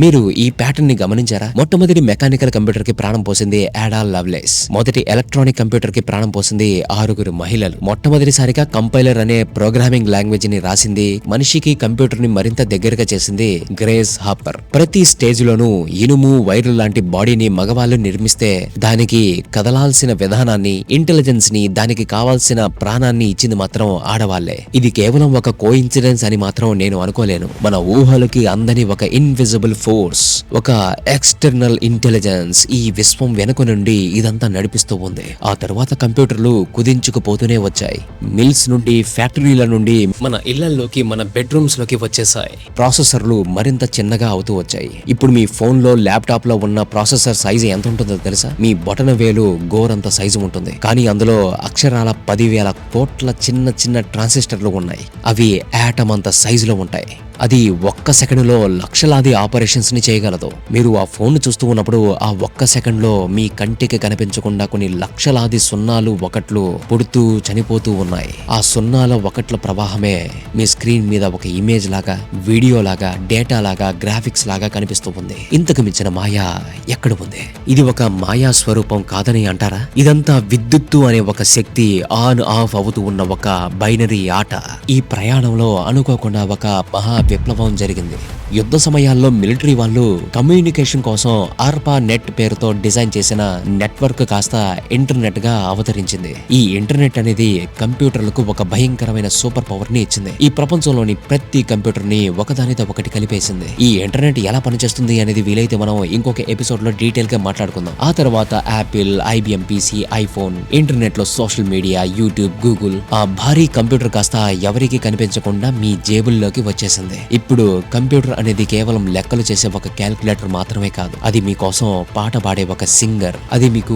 మీరు ఈ ప్యాటర్న్ ని గమనించారా? మొట్టమొదటి మెకానికల్ కంప్యూటర్ కి ప్రాణం పోసింది ఆడా లవ్లేస్. మొదటి ఎలక్ట్రానిక్ కంప్యూటర్ కి ప్రాణం పోసింది 6 మహిళలు. మొట్టమొదటిసారిగా కంపైలర్ అనే ప్రోగ్రామింగ్ లాంగ్వేజ్ ని రాసింది, మనిషికి కంప్యూటర్ ని మరింత దగ్గరగా చేసింది గ్రేస్ హాపర్. ప్రతి స్టేజ్ లోనూ ఇనుము వైర్లు లాంటి బాడీని మగవాళ్ళు నిర్మిస్తే దానికి కదలాల్సిన విధానాన్ని, ఇంటెలిజెన్స్ ని, దానికి కావాల్సిన ప్రాణాన్ని ఇచ్చింది మాత్రం ఆడవాళ్లే. ఇది కేవలం ఒక కోఇన్సిడెన్స్ అని మాత్రం నేను అనుకోలేను. మన ఊహలకి అందని ఒక ఇన్విజిబుల్ ఫోర్స్, ఒక ఎక్స్టర్నల్ ఇంటెలిజెన్స్ ఈ విశ్వం వెనుక నుండి ఇదంతా నడిపిస్తూ ఉంది. ఆ తర్వాత కంప్యూటర్లు కుదించుకుపోతూనే వచ్చాయి. మిల్స్ నుండి, ఫ్యాక్టరీల నుండి మన ఇళ్లలోకి, మన బెడ్రూమ్స్ లోకి వచ్చేసాయి. ప్రాసెసర్లు మరింత చిన్నగా అవుతూ వచ్చాయి. ఇప్పుడు మీ ఫోన్ లో, ల్యాప్టాప్ లో ఉన్న ప్రాసెసర్ సైజు ఎంత ఉంటుందో తెలుసా? మీ బొటన వేలు గోరంత సైజు ఉంటుంది. కానీ అందులో అక్షరాల 10,000 కోట్ల చిన్న చిన్న ట్రాన్సిస్టర్లు ఉన్నాయి. అవి యాటమ్ అంత సైజులో ఉంటాయి. అది ఒక్క సెకండ్లో లక్షలాది ఆపరేషన్స్ ని చేయగలదు. మీరు ఆ ఫోన్ చూస్తూ ఉన్నప్పుడు ఆ ఒక్క సెకండ్ లో మీ కంటికి కనిపించకుండా కొన్ని లక్షలాది సున్నాలు, ఒకట్లు పుడుతూ చనిపోతూ ఉన్నాయి. ఆ సున్నాల, ఒకట్ల ప్రవాహమే మీ స్క్రీన్ మీద ఒక ఇమేజ్ లాగా, వీడియో లాగా, డేటా లాగా, గ్రాఫిక్స్ లాగా కనిపిస్తూ ఉంది. ఇంతకు మించిన మాయా ఎక్కడ ఉంది? ఇది ఒక మాయా స్వరూపం కాదని అంటారా? ఇదంతా విద్యుత్తు అనే ఒక శక్తి ఆన్ ఆఫ్ అవుతూ ఉన్న ఒక బైనరీ ఆట. ఈ ప్రయాణంలో అనుకోకుండా ఒక మహా విప్లవం జరిగింది. యుద్ధ సమయాల్లో మిలిటరీ వాళ్ళు కమ్యూనికేషన్ కోసం ఆర్పా నెట్ పేరుతో డిజైన్ చేసిన నెట్వర్క్ కాస్త ఇంటర్నెట్ గా అవతరించింది. ఈ ఇంటర్నెట్ అనేది కంప్యూటర్లకు ఒక భయంకరమైన సూపర్ పవర్ ని ఇచ్చింది. ఈ ప్రపంచంలోని ప్రతి కంప్యూటర్ ని ఒకదానితో ఒకటి కలిపేసింది. ఈ ఇంటర్నెట్ ఎలా పనిచేస్తుంది అనేది వీలైతే మనం ఇంకొక ఎపిసోడ్ లో డీటెయిల్ గా మాట్లాడుకుందాం. ఆ తర్వాత Apple, IBM PC, iPhone, internet లో సోషల్ మీడియా, యూట్యూబ్, గూగుల్, ఆ భారీ కంప్యూటర్ కాస్త ఎవరికి కనిపించకుండా మీ జేబుల్లోకి వచ్చేసింది. ఇప్పుడు కంప్యూటర్ అనేది కేవలం లెక్కలు చేసే ఒక క్యాల్కులేటర్ మాత్రమే కాదు. అది మీకోసం పాట పాడే ఒక సింగర్, అది మీకు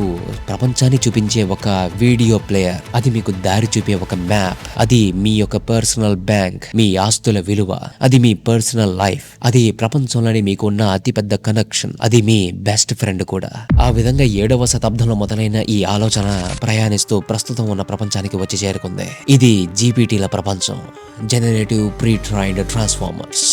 ప్రపంచాన్ని చూపించే ఒక వీడియో ప్లేయర్, అది మీకు దారి చూపే ఒక మ్యాప్, అది మీ యొక్క పర్సనల్ బ్యాంక్, మీ ఆస్తుల విలువ, అది మీ పర్సనల్ లైఫ్, అది ప్రపంచంలోని మీకు ఉన్న అతిపెద్ద కనెక్షన్, అది మీ బెస్ట్ ఫ్రెండ్ కూడా. ఆ విధంగా 7వ శతాబ్దంలో మొదలైన ఈ ఆలోచన ప్రయాణిస్తూ ప్రస్తుతం ఉన్న ప్రపంచానికి వచ్చి చేరుకుంది. ఇది జీపీటీల ప్రపంచం, generative pre trained transformers.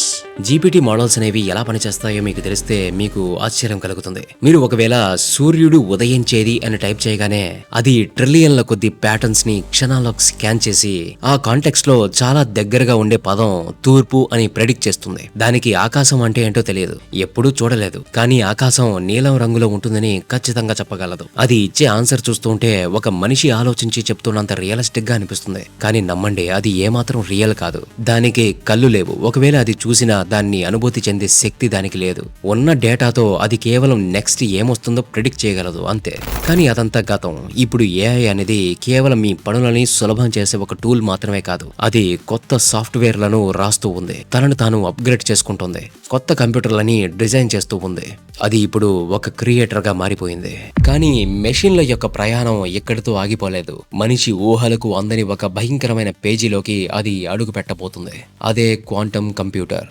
GPT models అనేవి ఎలా పనిచేస్తాయో మీకు తెలిస్తే మీకు ఆశ్చర్యం కలుగుతుంది. మీరు ఒకవేళ సూర్యుడు ఉదయించేది అని టైప్ చేయగానే అది ట్రిలియన్ల కొద్ది ప్యాటర్న్స్ ని క్షణాల్లో స్కాన్ చేసి ఆ కాంటెక్స్ట్ లో చాలా దగ్గరగా ఉండే పదం తూర్పు అని ప్రెడిక్ట్ చేస్తుంది. దానికి ఆకాశం అంటే ఏంటో తెలియదు, ఎప్పుడూ చూడలేదు, కానీ ఆకాశం నీలం రంగులో ఉంటుందని ఖచ్చితంగా చెప్పగలదు. అది ఇచ్చే ఆన్సర్ చూస్తుంటే ఒక మనిషి ఆలోచించి చెప్తున్నంత రియలిస్టిక్ గా అనిపిస్తుంది. కానీ నమ్మండి, అది ఏమాత్రం రియల్ కాదు. దానికి కళ్ళు లేవు. ఒకవేళ అది చూసినా దాన్ని అనుభూతి చెందే శక్తి దానికి లేదు. ఉన్న డేటాతో అది కేవలం నెక్స్ట్ ఏమొస్తుందో ప్రిడిక్ట్ చేయగలదు, అంతే. కానీ అదంతా గతం. ఇప్పుడు ఏఐ అనేది కేవలం మీ పనులని సులభం చేసే ఒక టూల్ మాత్రమే కాదు, అది కొత్త సాఫ్ట్వేర్లను రాస్తూ ఉంది, తనను తాను అప్గ్రేడ్ చేసుకుంటుంది, కొత్త కంప్యూటర్లని డిజైన్ చేస్తూ ఉంది. అది ఇప్పుడు ఒక క్రియేటర్ గా మారిపోయింది. కానీ మెషిన్ల యొక్క ప్రయాణం ఎక్కడితో ఆగిపోలేదు. మనిషి ఊహలకు అందని ఒక భయంకరమైన పేజీలోకి అది అడుగు పెట్టబోతుంది. అదే క్వాంటమ్ కంప్యూటర్.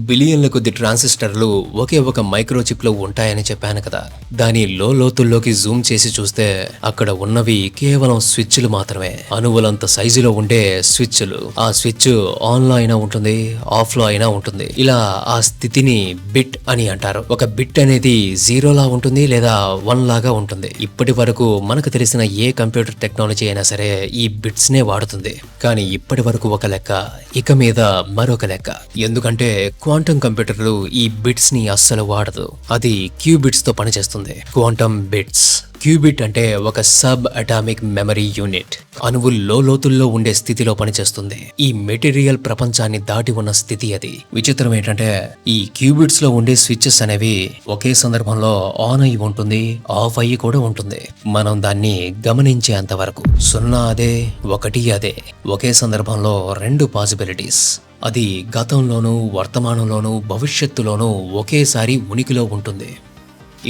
బిలియన్ల కొద్ది ట్రాన్సిస్టర్లు ఒకే ఒక మైక్రోచిప్ లో ఉంటాయని చెప్పాను కదా. దాని లోతుల్లోకి జూమ్ చేసి చూస్తే అక్కడ ఉన్నవి కేవలం స్విచ్లు మాత్రమే. అణువులంత సైజులో ఉండే స్విచ్లు. ఆ స్విచ్ ఆన్ లో అయినా ఉంటుంది, ఆఫ్ లో అయినా ఉంటుంది. ఇలా ఆ స్థితిని బిట్ అని అంటారు. ఒక బిట్ అనేది 0 లా ఉంటుంది లేదా 1 లాగా ఉంటుంది. ఇప్పటి వరకు మనకు తెలిసిన ఏ కంప్యూటర్ టెక్నాలజీ అయినా సరే ఈ బిట్స్ నే వాడుతుంది. కానీ ఇప్పటి వరకు ఒక లెక్క, ఇక మీద మరొక లెక్క. ఎందుకంటే క్వాంటమ్ కంప్యూటర్లు ఈ బిట్స్ ని అస్సలు వాడదు. అది క్యూబిట్స్ తో పనిచేస్తుంది. క్వాంటమ్ బిట్స్ క్యూబిట్ అంటే ఒక సబ్ అటామిక్ మెమరీ యూనిట్. అణువు లోతుల్లో ఉండే స్థితిలో పనిచేస్తుంది. ఈ మెటీరియల్ ప్రపంచాన్ని దాటి ఉన్న స్థితి అది. విచిత్రం ఏంటంటే ఈ క్యూబిట్స్ లో ఉండే స్విచ్చెస్ అనేవి ఒకే సందర్భంలో ఆన్ అయి ఉంటుంది, ఆఫ్ అయ్యి కూడా ఉంటుంది. మనం దాన్ని గమనించేంత వరకు 0 అదే 1 అదే. ఒకే సందర్భంలో 2 పాసిబిలిటీస్. అది గతంలోనూ వర్తమానంలోనూ భవిష్యత్తులోనూ ఒకేసారి ఉనికిలో ఉంటుంది.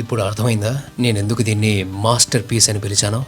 ఇప్పుడు అర్థమైందా నేనెందుకు దీన్ని మాస్టర్ పీస్ అని పిలిచానో?